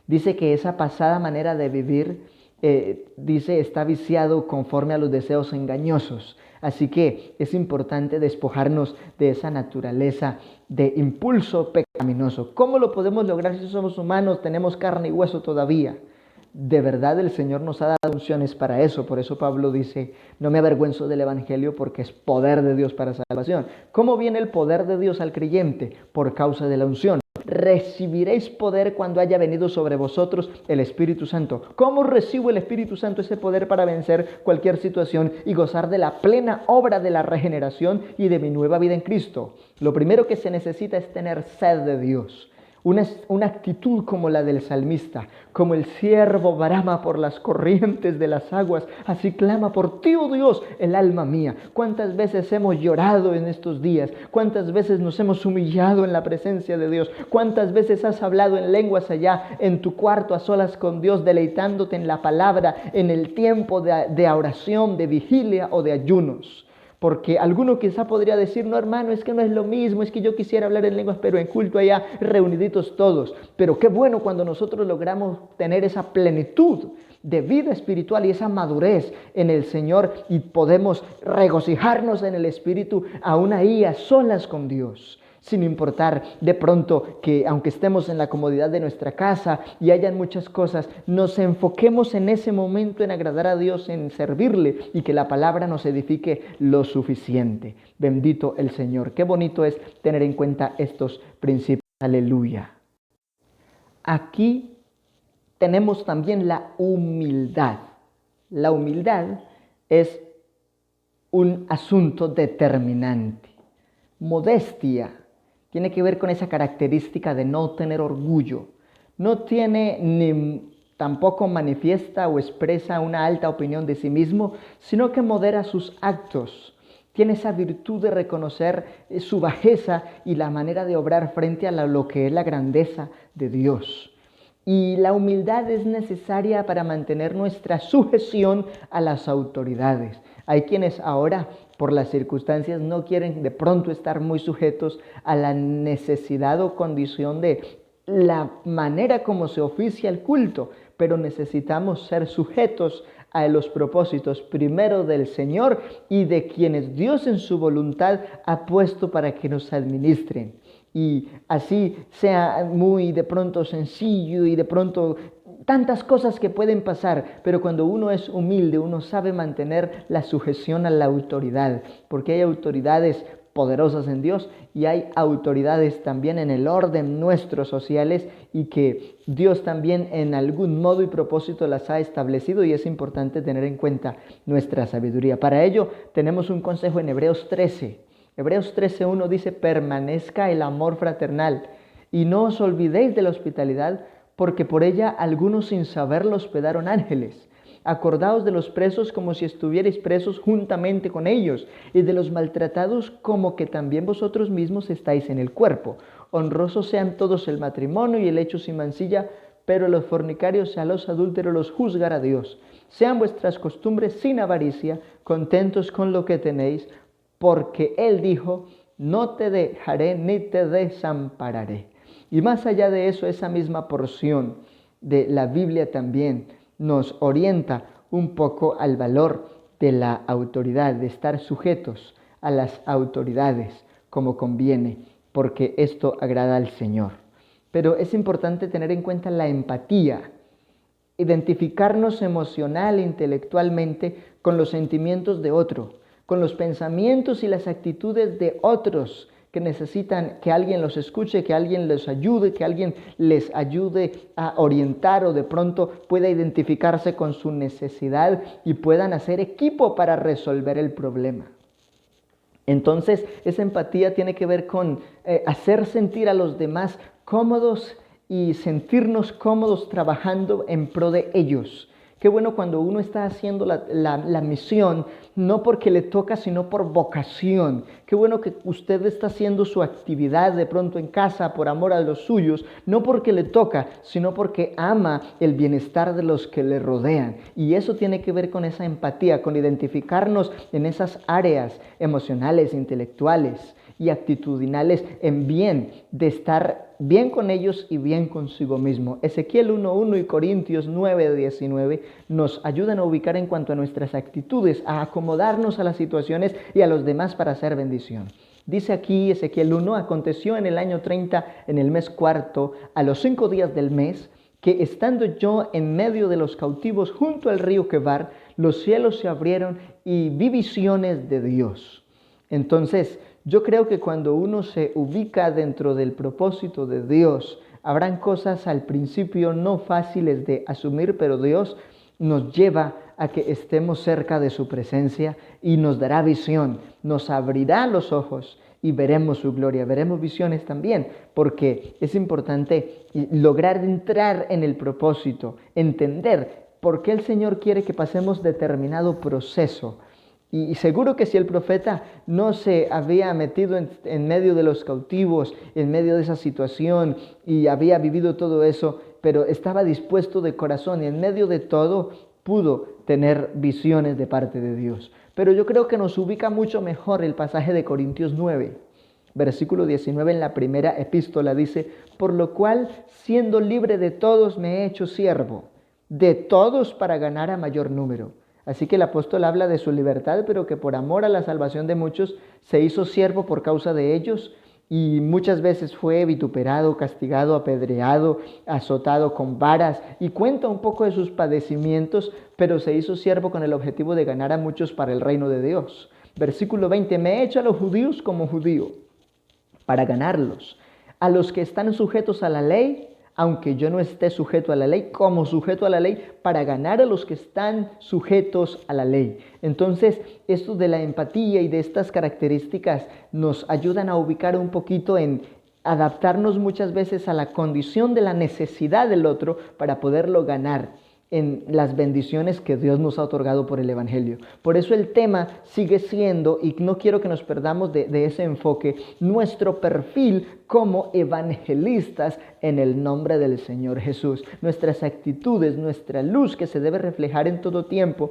[SPEAKER 2] Dice que esa pasada manera de vivir, está viciado conforme a los deseos engañosos. Así que es importante despojarnos de esa naturaleza de impulso pecaminoso. ¿Cómo lo podemos lograr si somos humanos, tenemos carne y hueso todavía? De verdad el Señor nos ha dado unciones para eso. Por eso Pablo dice, no me avergüenzo del Evangelio porque es poder de Dios para salvación. ¿Cómo viene el poder de Dios al creyente? Por causa de la unción. Recibiréis poder cuando haya venido sobre vosotros el Espíritu Santo. ¿Cómo recibo el Espíritu Santo ese poder para vencer cualquier situación y gozar de la plena obra de la regeneración y de mi nueva vida en Cristo? Lo primero que se necesita es tener sed de Dios. Una actitud como la del salmista, como el ciervo brama por las corrientes de las aguas, así clama por ti, oh Dios, el alma mía. ¿Cuántas veces hemos llorado en estos días? ¿Cuántas veces nos hemos humillado en la presencia de Dios? ¿Cuántas veces has hablado en lenguas allá en tu cuarto a solas con Dios, deleitándote en la palabra, en el tiempo de oración, de vigilia o de ayunos? Porque alguno quizá podría decir, no hermano, es que no es lo mismo, es que yo quisiera hablar en lenguas, pero en culto allá reuniditos todos. Pero qué bueno cuando nosotros logramos tener esa plenitud de vida espiritual y esa madurez en el Señor y podemos regocijarnos en el Espíritu aún ahí a solas con Dios. Sin importar de pronto que aunque estemos en la comodidad de nuestra casa y hayan muchas cosas, nos enfoquemos en ese momento en agradar a Dios, en servirle y que la palabra nos edifique lo suficiente. Bendito el Señor. Qué bonito es tener en cuenta estos principios. Aleluya. Aquí tenemos también la humildad. La humildad es un asunto determinante. Modestia tiene que ver con esa característica de no tener orgullo. No tiene ni tampoco manifiesta o expresa una alta opinión de sí mismo, sino que modera sus actos. Tiene esa virtud de reconocer su bajeza y la manera de obrar frente a lo que es la grandeza de Dios. Y la humildad es necesaria para mantener nuestra sujeción a las autoridades. Hay quienes ahora, por las circunstancias, no quieren de pronto estar muy sujetos a la necesidad o condición de la manera como se oficia el culto, pero necesitamos ser sujetos a los propósitos primero del Señor y de quienes Dios en su voluntad ha puesto para que nos administren. Y así sea muy de pronto sencillo y de pronto tantas cosas que pueden pasar, pero cuando uno es humilde, uno sabe mantener la sujeción a la autoridad, porque hay autoridades poderosas en Dios y hay autoridades también en el orden nuestros sociales y que Dios también en algún modo y propósito las ha establecido y es importante tener en cuenta nuestra sabiduría. Para ello tenemos un consejo en Hebreos 13. Hebreos 13:1 dice, permanezca el amor fraternal y no os olvidéis de la hospitalidad, porque por ella algunos sin saberlo hospedaron ángeles. Acordaos de los presos como si estuvierais presos juntamente con ellos, y de los maltratados como que también vosotros mismos estáis en el cuerpo. Honrosos sean todos el matrimonio y el hecho sin mancilla, pero a los fornicarios y a los adúlteros los juzgará Dios. Sean vuestras costumbres sin avaricia, contentos con lo que tenéis, porque Él dijo, no te dejaré ni te desampararé. Y más allá de eso, esa misma porción de la Biblia también nos orienta un poco al valor de la autoridad, de estar sujetos a las autoridades como conviene, porque esto agrada al Señor. Pero es importante tener en cuenta la empatía, identificarnos emocional e intelectualmente con los sentimientos de otro, con los pensamientos y las actitudes de otros que necesitan que alguien los escuche, que alguien les ayude, que alguien les ayude a orientar o de pronto pueda identificarse con su necesidad y puedan hacer equipo para resolver el problema. Entonces, esa empatía tiene que ver con hacer sentir a los demás cómodos y sentirnos cómodos trabajando en pro de ellos. Qué bueno cuando uno está haciendo la misión, no porque le toca, sino por vocación. Qué bueno que usted está haciendo su actividad de pronto en casa por amor a los suyos, no porque le toca, sino porque ama el bienestar de los que le rodean. Y eso tiene que ver con esa empatía, con identificarnos en esas áreas emocionales, intelectuales y actitudinales en bien, de estar bien con ellos y bien consigo mismo. Ezequiel 1:1 y Corintios 9:19 nos ayudan a ubicar en cuanto a nuestras actitudes, a acomodarnos a las situaciones y a los demás para hacer bendición. Dice aquí Ezequiel 1, aconteció en el año 30, en el mes cuarto, a los 5 días del mes, que estando yo en medio de los cautivos junto al río Quebar, los cielos se abrieron y vi visiones de Dios. Entonces, yo creo que cuando uno se ubica dentro del propósito de Dios, habrán cosas al principio no fáciles de asumir, pero Dios nos lleva a que estemos cerca de su presencia y nos dará visión, nos abrirá los ojos y veremos su gloria, veremos visiones también, porque es importante lograr entrar en el propósito, entender por qué el Señor quiere que pasemos determinado proceso. Y seguro que si el profeta no se había metido en medio de los cautivos, en medio de esa situación y había vivido todo eso, pero estaba dispuesto de corazón y en medio de todo pudo tener visiones de parte de Dios. Pero yo creo que nos ubica mucho mejor el pasaje de Corintios 9, versículo 19 en la primera epístola dice, por lo cual siendo libre de todos me he hecho siervo, de todos para ganar a mayor número. Así que el apóstol habla de su libertad, pero que por amor a la salvación de muchos se hizo siervo por causa de ellos y muchas veces fue vituperado, castigado, apedreado, azotado con varas y cuenta un poco de sus padecimientos, pero se hizo siervo con el objetivo de ganar a muchos para el reino de Dios. Versículo 20, me he hecho a los judíos como judío para ganarlos, a los que están sujetos a la ley, aunque yo no esté sujeto a la ley, como sujeto a la ley, para ganar a los que están sujetos a la ley. Entonces, esto de la empatía y de estas características nos ayudan a ubicar un poquito en adaptarnos muchas veces a la condición de la necesidad del otro para poderlo ganar en las bendiciones que Dios nos ha otorgado por el Evangelio. Por eso el tema sigue siendo, y no quiero que nos perdamos de ese enfoque, nuestro perfil como evangelistas en el nombre del Señor Jesús. Nuestras actitudes, nuestra luz que se debe reflejar en todo tiempo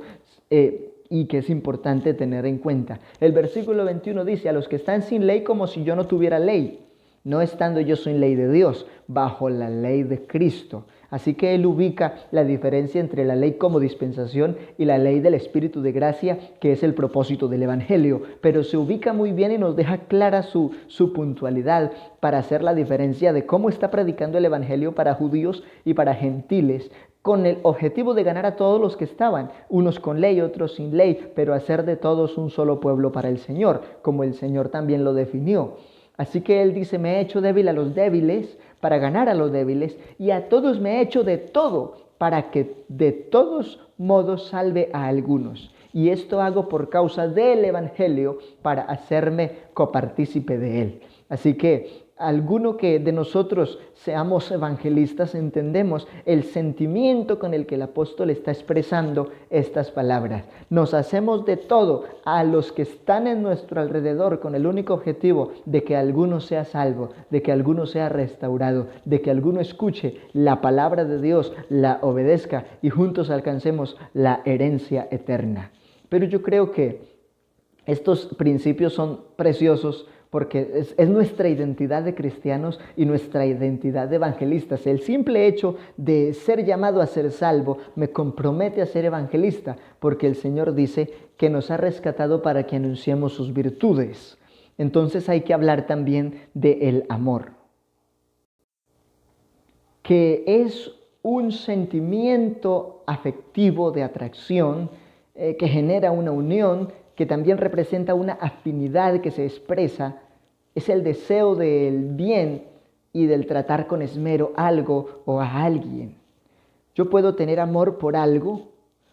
[SPEAKER 2] y que es importante tener en cuenta. El versículo 21 dice, a los que están sin ley como si yo no tuviera ley, no estando yo sin ley de Dios, bajo la ley de Cristo. Así que él ubica la diferencia entre la ley como dispensación y la ley del Espíritu de gracia, que es el propósito del Evangelio. Pero se ubica muy bien y nos deja clara su puntualidad para hacer la diferencia de cómo está predicando el Evangelio para judíos y para gentiles, con el objetivo de ganar a todos los que estaban, unos con ley, otros sin ley, pero hacer de todos un solo pueblo para el Señor, como el Señor también lo definió. Así que él dice, me he hecho débil a los débiles para ganar a los débiles y a todos me he hecho de todo para que de todos modos salve a algunos. Y esto hago por causa del Evangelio para hacerme copartícipe de él. Así que alguno que de nosotros seamos evangelistas entendemos el sentimiento con el que el apóstol está expresando estas palabras. Nos hacemos de todo a los que están en nuestro alrededor con el único objetivo de que alguno sea salvo, de que alguno sea restaurado, de que alguno escuche la palabra de Dios, la obedezca y juntos alcancemos la herencia eterna. Pero yo creo que estos principios son preciosos porque es nuestra identidad de cristianos y nuestra identidad de evangelistas. El simple hecho de ser llamado a ser salvo me compromete a ser evangelista, porque el Señor dice que nos ha rescatado para que anunciemos sus virtudes. Entonces hay que hablar también del amor, que es un sentimiento afectivo de atracción que genera una unión, que también representa una afinidad que se expresa, es el deseo del bien y del tratar con esmero algo o a alguien. Yo puedo tener amor por algo,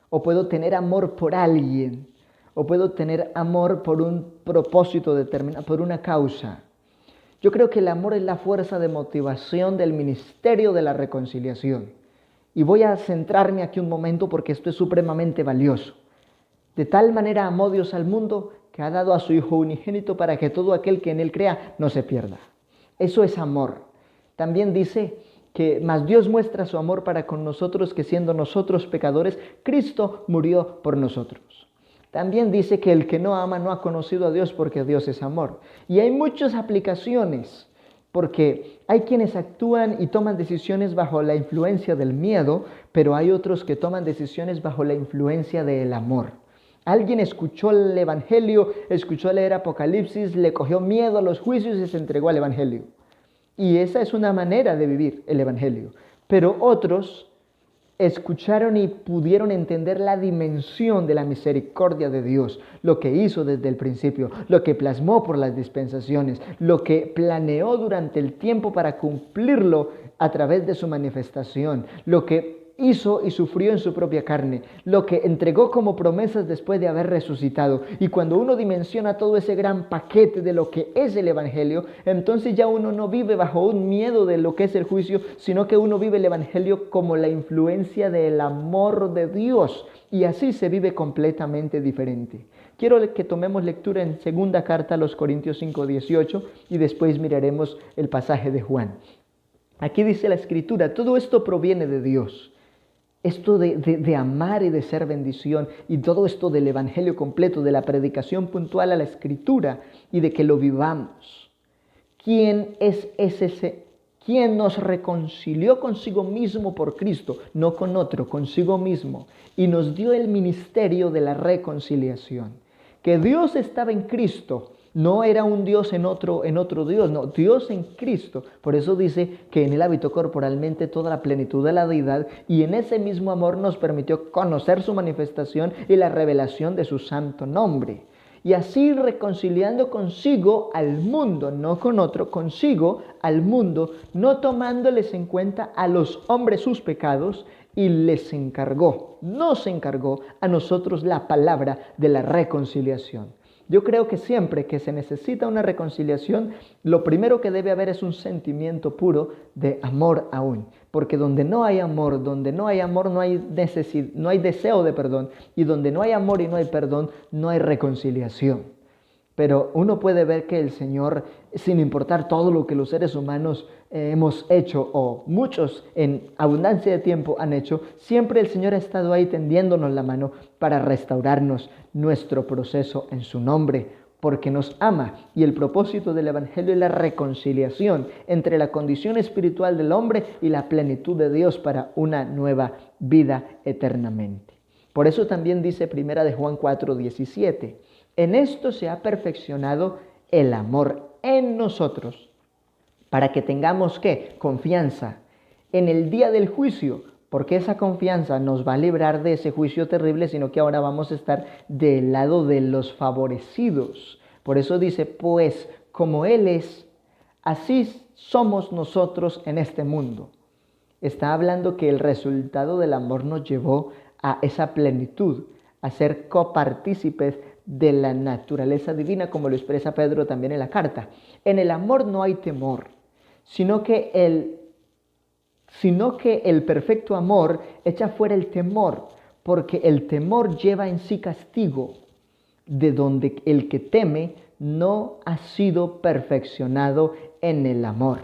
[SPEAKER 2] o puedo tener amor por alguien, o puedo tener amor por un propósito determinado, por una causa. Yo creo que el amor es la fuerza de motivación del ministerio de la reconciliación. Y voy a centrarme aquí un momento porque esto es supremamente valioso. De tal manera amó Dios al mundo que ha dado a su Hijo unigénito para que todo aquel que en Él crea no se pierda. Eso es amor. También dice que más Dios muestra su amor para con nosotros que siendo nosotros pecadores, Cristo murió por nosotros. También dice que el que no ama no ha conocido a Dios porque Dios es amor. Y hay muchas aplicaciones porque hay quienes actúan y toman decisiones bajo la influencia del miedo, pero hay otros que toman decisiones bajo la influencia del amor. Alguien escuchó el Evangelio, escuchó leer Apocalipsis, le cogió miedo a los juicios y se entregó al Evangelio. Y esa es una manera de vivir el Evangelio. Pero otros escucharon y pudieron entender la dimensión de la misericordia de Dios, lo que hizo desde el principio, lo que plasmó por las dispensaciones, lo que planeó durante el tiempo para cumplirlo a través de su manifestación, lo que hizo y sufrió en su propia carne, lo que entregó como promesas después de haber resucitado. Y cuando uno dimensiona todo ese gran paquete de lo que es el Evangelio, entonces ya uno no vive bajo un miedo de lo que es el juicio, sino que uno vive el Evangelio como la influencia del amor de Dios. Y así se vive completamente diferente. Quiero que tomemos lectura en segunda carta a los Corintios 5:18 y después miraremos el pasaje de Juan. Aquí dice la Escritura, todo esto proviene de Dios. Esto de amar y de ser bendición y todo esto del Evangelio completo, de la predicación puntual a la Escritura y de que lo vivamos. ¿Quién es ese? ¿Quién nos reconcilió consigo mismo por Cristo? No con otro, consigo mismo. Y nos dio el ministerio de la reconciliación. Que Dios estaba en Cristo. No era un Dios en otro Dios, no, Dios en Cristo. Por eso dice que en Él habitó corporalmente toda la plenitud de la deidad y en ese mismo amor nos permitió conocer su manifestación y la revelación de su santo nombre. Y así reconciliando consigo al mundo, no con otro, consigo al mundo, no tomándoles en cuenta a los hombres sus pecados, y nos encargó a nosotros la palabra de la reconciliación. Yo creo que siempre que se necesita una reconciliación, lo primero que debe haber es un sentimiento puro de amor aún. Porque donde no hay amor no hay deseo de perdón. Y donde no hay amor y no hay perdón, no hay reconciliación. Pero uno puede ver que el Señor, sin importar todo lo que los seres humanos hemos hecho, o muchos en abundancia de tiempo han hecho, siempre el Señor ha estado ahí tendiéndonos la mano para restaurarnos nuestro proceso en su nombre, porque nos ama. Y el propósito del Evangelio es la reconciliación entre la condición espiritual del hombre y la plenitud de Dios para una nueva vida eternamente. Por eso también dice primera de Juan 4:17, en esto se ha perfeccionado el amor en nosotros, para que tengamos, ¿qué? Confianza en el día del juicio, porque esa confianza nos va a librar de ese juicio terrible, sino que ahora vamos a estar del lado de los favorecidos. Por eso dice, pues como Él es, así somos nosotros en este mundo. Está hablando que el resultado del amor nos llevó a esa plenitud, a ser copartícipes de la naturaleza divina, como lo expresa Pedro también en la carta. En el amor no hay temor, sino que el perfecto amor echa fuera el temor, porque el temor lleva en sí castigo, de donde el que teme no ha sido perfeccionado en el amor.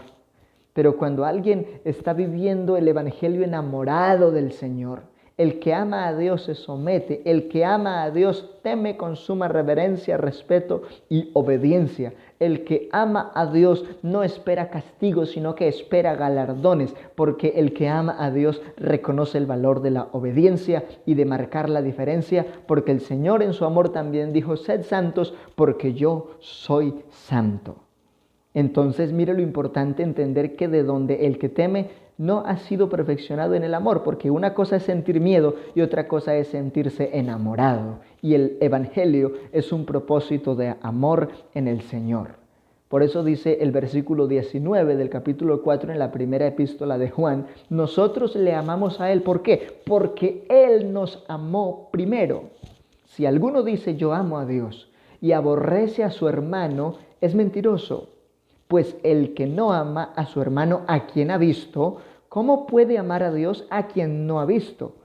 [SPEAKER 2] Pero cuando alguien está viviendo el Evangelio enamorado del Señor, el que ama a Dios se somete, el que ama a Dios teme con suma reverencia, respeto y obediencia. El que ama a Dios no espera castigo, sino que espera galardones, porque el que ama a Dios reconoce el valor de la obediencia y de marcar la diferencia, porque el Señor en su amor también dijo, sed santos, porque yo soy santo. Entonces, mire lo importante entender que de donde el que teme no ha sido perfeccionado en el amor, porque una cosa es sentir miedo y otra cosa es sentirse enamorado. Y el Evangelio es un propósito de amor en el Señor. Por eso dice el versículo 19 del capítulo 4 en la primera epístola de Juan, nosotros le amamos a Él. ¿Por qué? Porque Él nos amó primero. Si alguno dice yo amo a Dios y aborrece a su hermano, es mentiroso. Pues el que no ama a su hermano a quien ha visto, ¿Cómo puede amar a Dios a quien no ha visto?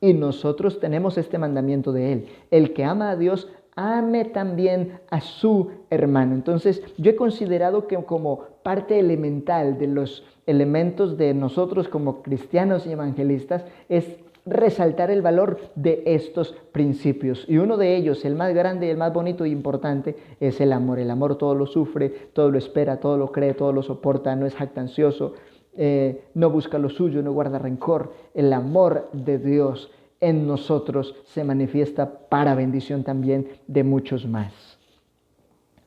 [SPEAKER 2] Y nosotros tenemos este mandamiento de Él. El que ama a Dios, ame también a su hermano. Entonces, yo he considerado que como parte elemental de los elementos de nosotros como cristianos y evangelistas es resaltar el valor de estos principios. Y uno de ellos, el más grande, el más bonito e importante, es el amor. El amor todo lo sufre, todo lo espera, todo lo cree, todo lo soporta, no es jactancioso, no busca lo suyo, no guarda rencor. El amor de Dios en nosotros se manifiesta para bendición también de muchos más.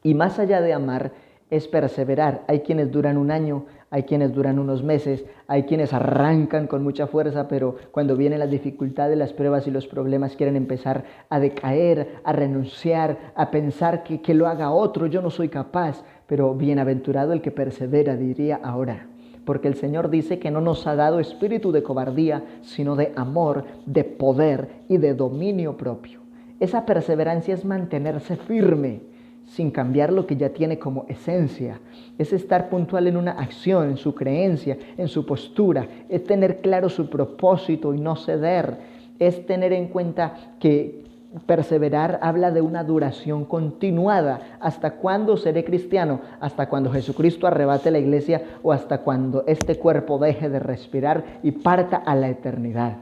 [SPEAKER 2] Y más allá de amar, es perseverar. Hay quienes duran un año, hay quienes duran unos meses, hay quienes arrancan con mucha fuerza, pero cuando vienen las dificultades, las pruebas y los problemas quieren empezar a decaer, a renunciar, a pensar que lo haga otro, yo no soy capaz. Pero bienaventurado el que persevera, diría ahora. Porque el Señor dice que no nos ha dado espíritu de cobardía, sino de amor, de poder y de dominio propio. Esa perseverancia es mantenerse firme, sin cambiar lo que ya tiene como esencia. Es estar puntual en una acción, en su creencia, en su postura. Es tener claro su propósito y no ceder. Es tener en cuenta que perseverar habla de una duración continuada. ¿Hasta cuándo seré cristiano? ¿Hasta cuando Jesucristo arrebate la iglesia o hasta cuando este cuerpo deje de respirar y parta a la eternidad?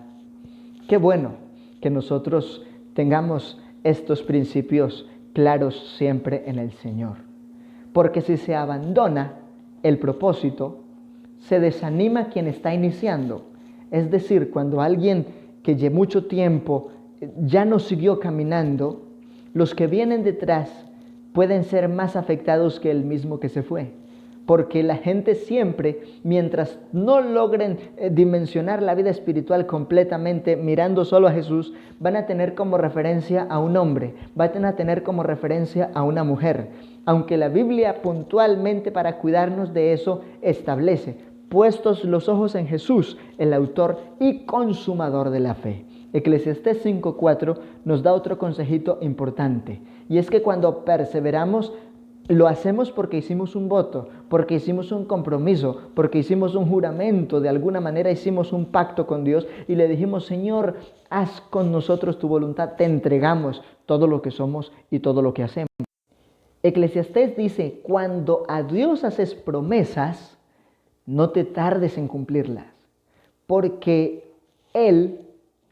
[SPEAKER 2] Qué bueno que nosotros tengamos estos principios claros siempre en el Señor. Porque si se abandona el propósito, se desanima quien está iniciando. Es decir, cuando alguien que lleva mucho tiempo ya no siguió caminando, los que vienen detrás pueden ser más afectados que el mismo que se fue. Porque la gente siempre, mientras no logren dimensionar la vida espiritual completamente mirando solo a Jesús, van a tener como referencia a un hombre, van a tener como referencia a una mujer. Aunque la Biblia puntualmente para cuidarnos de eso establece, puestos los ojos en Jesús, el autor y consumador de la fe. Eclesiastés 5:4 nos da otro consejito importante, y es que cuando perseveramos, lo hacemos porque hicimos un voto, porque hicimos un compromiso, porque hicimos un juramento, de alguna manera hicimos un pacto con Dios y le dijimos: Señor, haz con nosotros tu voluntad, te entregamos todo lo que somos y todo lo que hacemos. Eclesiastés dice: cuando a Dios haces promesas, no te tardes en cumplirlas, porque Él,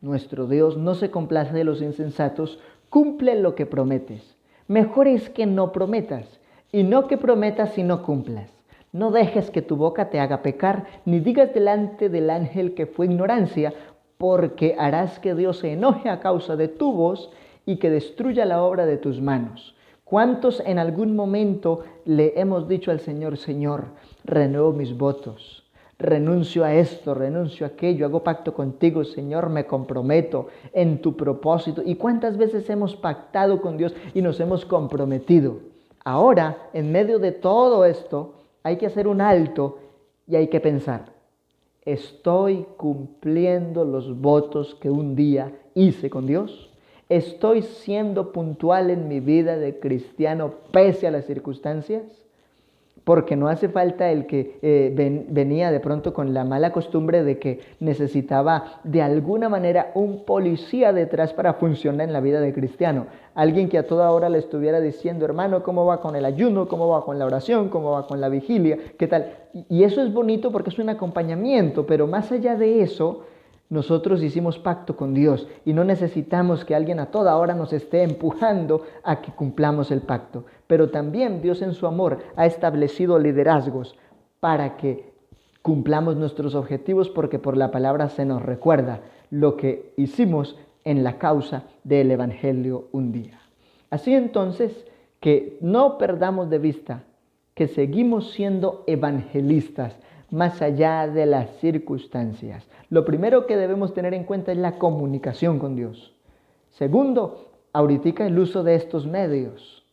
[SPEAKER 2] nuestro Dios, no se complace de los insensatos, cumple lo que prometes. Mejor es que no prometas, y no que prometas y no cumplas. No dejes que tu boca te haga pecar, ni digas delante del ángel que fue ignorancia, porque harás que Dios se enoje a causa de tu voz y que destruya la obra de tus manos. ¿Cuántos en algún momento le hemos dicho al Señor: Señor, renuevo mis votos, renuncio a esto, renuncio a aquello, hago pacto contigo, Señor, me comprometo en tu propósito? ¿Y cuántas veces hemos pactado con Dios y nos hemos comprometido? Ahora, en medio de todo esto, hay que hacer un alto y hay que pensar: ¿estoy cumpliendo los votos que un día hice con Dios? ¿Estoy siendo puntual en mi vida de cristiano pese a las circunstancias? Porque no hace falta el que venía de pronto con la mala costumbre de que necesitaba de alguna manera un policía detrás para funcionar en la vida de cristiano. Alguien que a toda hora le estuviera diciendo: hermano, ¿cómo va con el ayuno? ¿Cómo va con la oración? ¿Cómo va con la vigilia? ¿Qué tal? Y eso es bonito porque es un acompañamiento, pero más allá de eso, nosotros hicimos pacto con Dios y no necesitamos que alguien a toda hora nos esté empujando a que cumplamos el pacto. Pero también Dios en su amor ha establecido liderazgos para que cumplamos nuestros objetivos, porque por la palabra se nos recuerda lo que hicimos en la causa del Evangelio un día. Así entonces, que no perdamos de vista que seguimos siendo evangelistas más allá de las circunstancias. Lo primero que debemos tener en cuenta es la comunicación con Dios. Segundo, ahorita el uso de estos medios.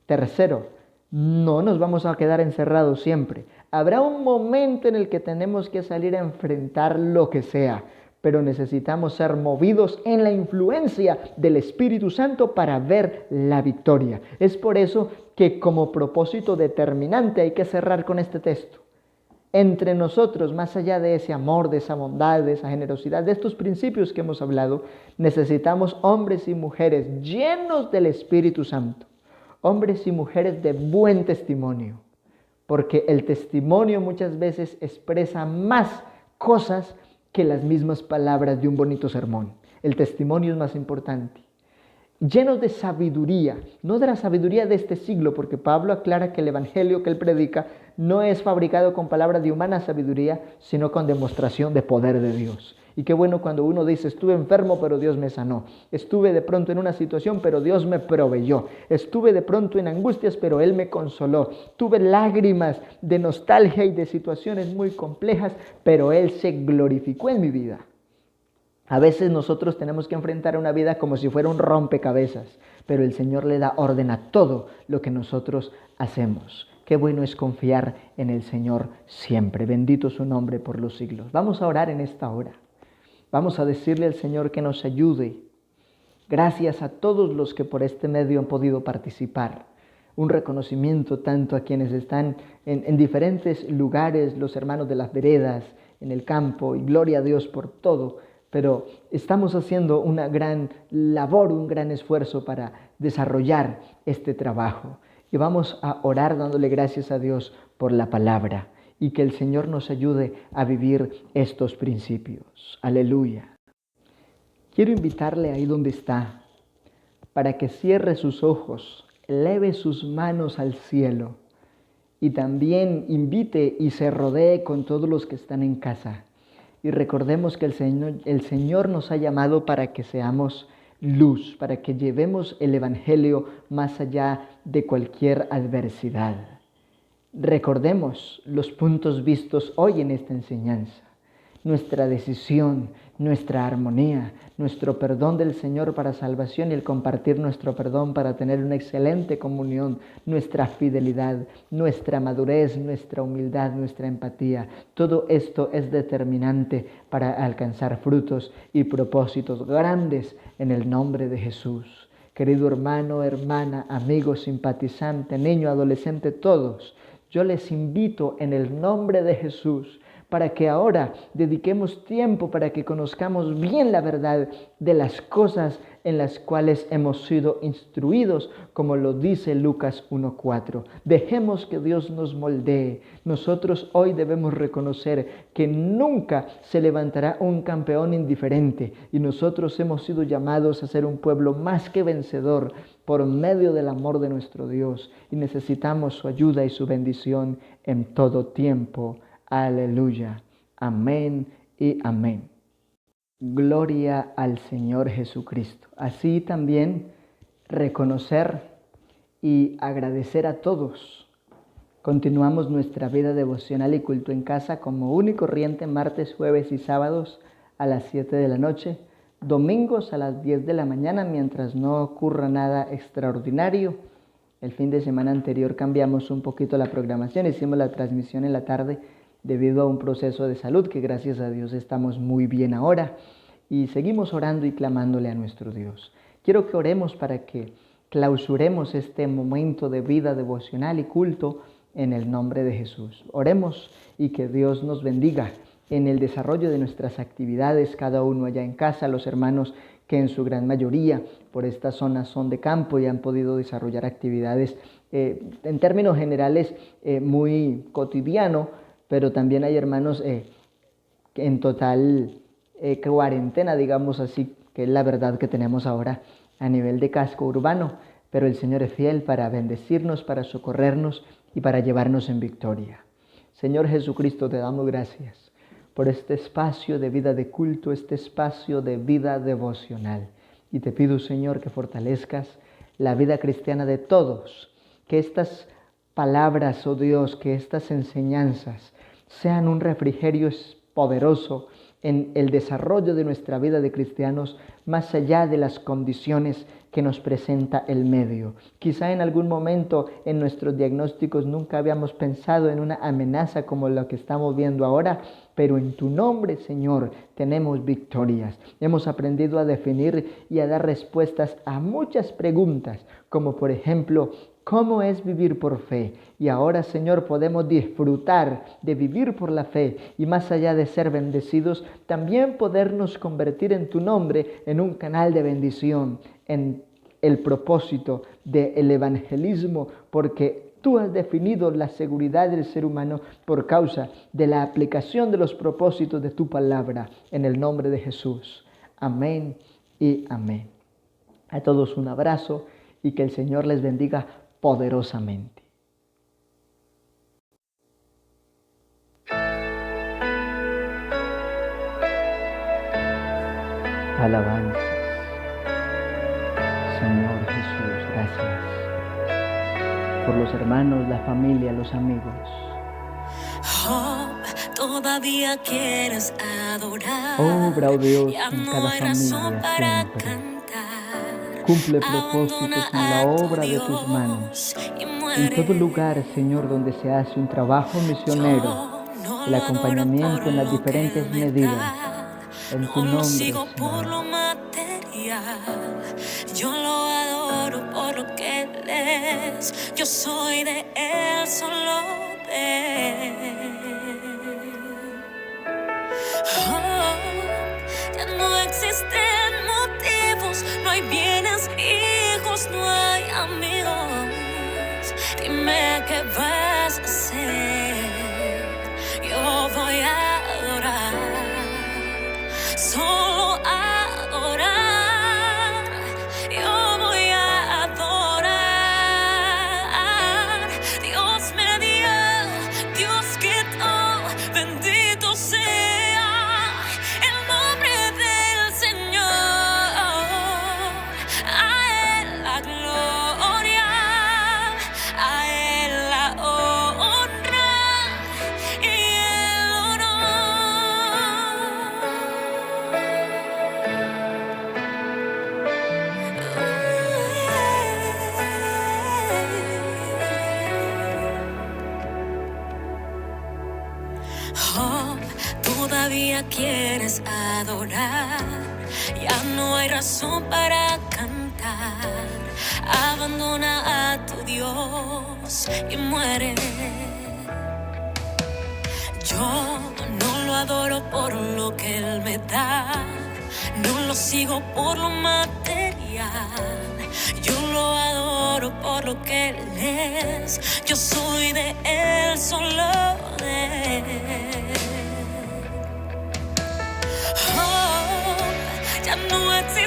[SPEAKER 2] Tercero, no nos vamos a quedar encerrados siempre. Habrá un momento en el que tenemos que salir a enfrentar lo que sea, pero necesitamos ser movidos en la influencia del Espíritu Santo para ver la victoria. Es por eso que como propósito determinante hay que cerrar con este texto. entre nosotros, más allá de ese amor, de esa bondad, de esa generosidad, de estos principios que hemos hablado, necesitamos hombres y mujeres llenos del Espíritu Santo, hombres y mujeres de buen testimonio, porque el testimonio muchas veces expresa más cosas que las mismas palabras de un bonito sermón. El testimonio es más importante. Llenos de sabiduría, no de la sabiduría de este siglo, porque Pablo aclara que el evangelio que él predica no es fabricado con palabras de humana sabiduría, sino con demostración de poder de Dios. Y qué bueno cuando uno dice, estuve enfermo, pero Dios me sanó. Estuve de pronto en una situación, pero Dios me proveyó. Estuve de pronto en angustias, pero Él me consoló. Tuve lágrimas de nostalgia y de situaciones muy complejas, pero Él se glorificó en mi vida. A veces nosotros tenemos que enfrentar una vida como si fuera un rompecabezas, pero el Señor le da orden a todo lo que nosotros hacemos. Qué bueno es confiar en el Señor siempre. Bendito su nombre por los siglos. Vamos a orar en esta hora. Vamos a decirle al Señor que nos ayude. Gracias a todos los que por este medio han podido participar. Un reconocimiento tanto a quienes están en diferentes lugares, los hermanos de las veredas, en el campo, y gloria a Dios por todo. Pero estamos haciendo una gran labor, un gran esfuerzo para desarrollar este trabajo. Y vamos a orar dándole gracias a Dios por la palabra y que el Señor nos ayude a vivir estos principios. Aleluya. Quiero invitarle ahí donde está para que cierre sus ojos, eleve sus manos al cielo y también invite y se rodee con todos los que están en casa. Y recordemos que el Señor nos ha llamado para que seamos luz, para que llevemos el Evangelio más allá de cualquier adversidad. Recordemos los puntos vistos hoy en esta enseñanza. Nuestra decisión, nuestra armonía, nuestro perdón del Señor para salvación y el compartir nuestro perdón para tener una excelente comunión, nuestra fidelidad, nuestra madurez, nuestra humildad, nuestra empatía. Todo esto es determinante para alcanzar frutos y propósitos grandes en el nombre de Jesús. Querido hermano, hermana, amigo, simpatizante, niño, adolescente, todos, yo les invito en el nombre de Jesús para que ahora dediquemos tiempo para que conozcamos bien la verdad de las cosas en las cuales hemos sido instruidos, como lo dice Lucas 1:4. Dejemos que Dios nos moldee. Nosotros hoy debemos reconocer que nunca se levantará un campeón indiferente y nosotros hemos sido llamados a ser un pueblo más que vencedor por medio del amor de nuestro Dios y necesitamos su ayuda y su bendición en todo tiempo. Aleluya. Amén y amén. Gloria al Señor Jesucristo. Así también reconocer y agradecer a todos. Continuamos nuestra vida devocional y culto en casa como único corriente martes, jueves y sábados a las 7 de la noche, domingos a las 10 de la mañana mientras no ocurra nada extraordinario. El fin de semana anterior cambiamos un poquito la programación, hicimos la transmisión en la tarde debido a un proceso de salud que gracias a Dios estamos muy bien ahora y seguimos orando y clamándole a nuestro Dios. Quiero que oremos para que clausuremos este momento de vida devocional y culto en el nombre de Jesús. Oremos y que Dios nos bendiga en el desarrollo de nuestras actividades, cada uno allá en casa, los hermanos que en su gran mayoría por estas zonas son de campo y han podido desarrollar actividades en términos generales muy cotidiano, pero también hay hermanos en total cuarentena, digamos así, que es la verdad que tenemos ahora a nivel de casco urbano, pero el Señor es fiel para bendecirnos, para socorrernos y para llevarnos en victoria. Señor Jesucristo, te damos gracias por este espacio de vida de culto, este espacio de vida devocional. Y te pido, Señor, que fortalezcas la vida cristiana de todos, que estas palabras, oh Dios, que estas enseñanzas sean un refrigerio poderoso en el desarrollo de nuestra vida de cristianos, más allá de las condiciones que nos presenta el medio. Quizá en algún momento en nuestros diagnósticos nunca habíamos pensado en una amenaza como la que estamos viendo ahora, pero en tu nombre, Señor, tenemos victorias. Hemos aprendido a definir y a dar respuestas a muchas preguntas, como por ejemplo, cómo es vivir por fe. Y ahora, Señor, podemos disfrutar de vivir por la fe y más allá de ser bendecidos, también podernos convertir en tu nombre en un canal de bendición, en el propósito del evangelismo, porque tú has definido la seguridad del ser humano por causa de la aplicación de los propósitos de tu palabra, en el nombre de Jesús. Amén y amén. A todos un abrazo y que el Señor les bendiga poderosamente. Alabanzas. Señor Jesús, gracias por los hermanos, la familia, los amigos.
[SPEAKER 1] Oh, todavía quieres adorar.
[SPEAKER 2] Obra, oh Dios,
[SPEAKER 1] Ya
[SPEAKER 2] en
[SPEAKER 1] no
[SPEAKER 2] cada
[SPEAKER 1] hay razón
[SPEAKER 2] familia
[SPEAKER 1] para
[SPEAKER 2] siempre.
[SPEAKER 1] cantar.
[SPEAKER 2] Cumple propósitos en la obra de tus manos. En todo lugar, Señor, donde se hace un trabajo misionero, el acompañamiento en las diferentes medidas. En tu
[SPEAKER 1] No lo
[SPEAKER 2] nombre,
[SPEAKER 1] sigo por
[SPEAKER 2] Señor.
[SPEAKER 1] lo material, yo lo adoro por lo que Él es. Yo soy de Él, solo de Él. Oh, ya no existen motivos, no hay bienes, hijos, no hay amigos. Dime qué vas a hacer, yo voy a adorar. Solo adorar, yo voy a adorar. Dios me dio, Dios quitó, bendito sea el nombre del Señor. A Él la gloria, a Él la honra y el honor. Oh, todavía quieres adorar, ya no hay razón para cantar. Abandona a tu Dios y muere. Yo no lo adoro por lo que Él me da, no lo sigo por lo material. Yo lo adoro por lo que Él es. Yo soy de Él, solo de Él. Oh, ya no existe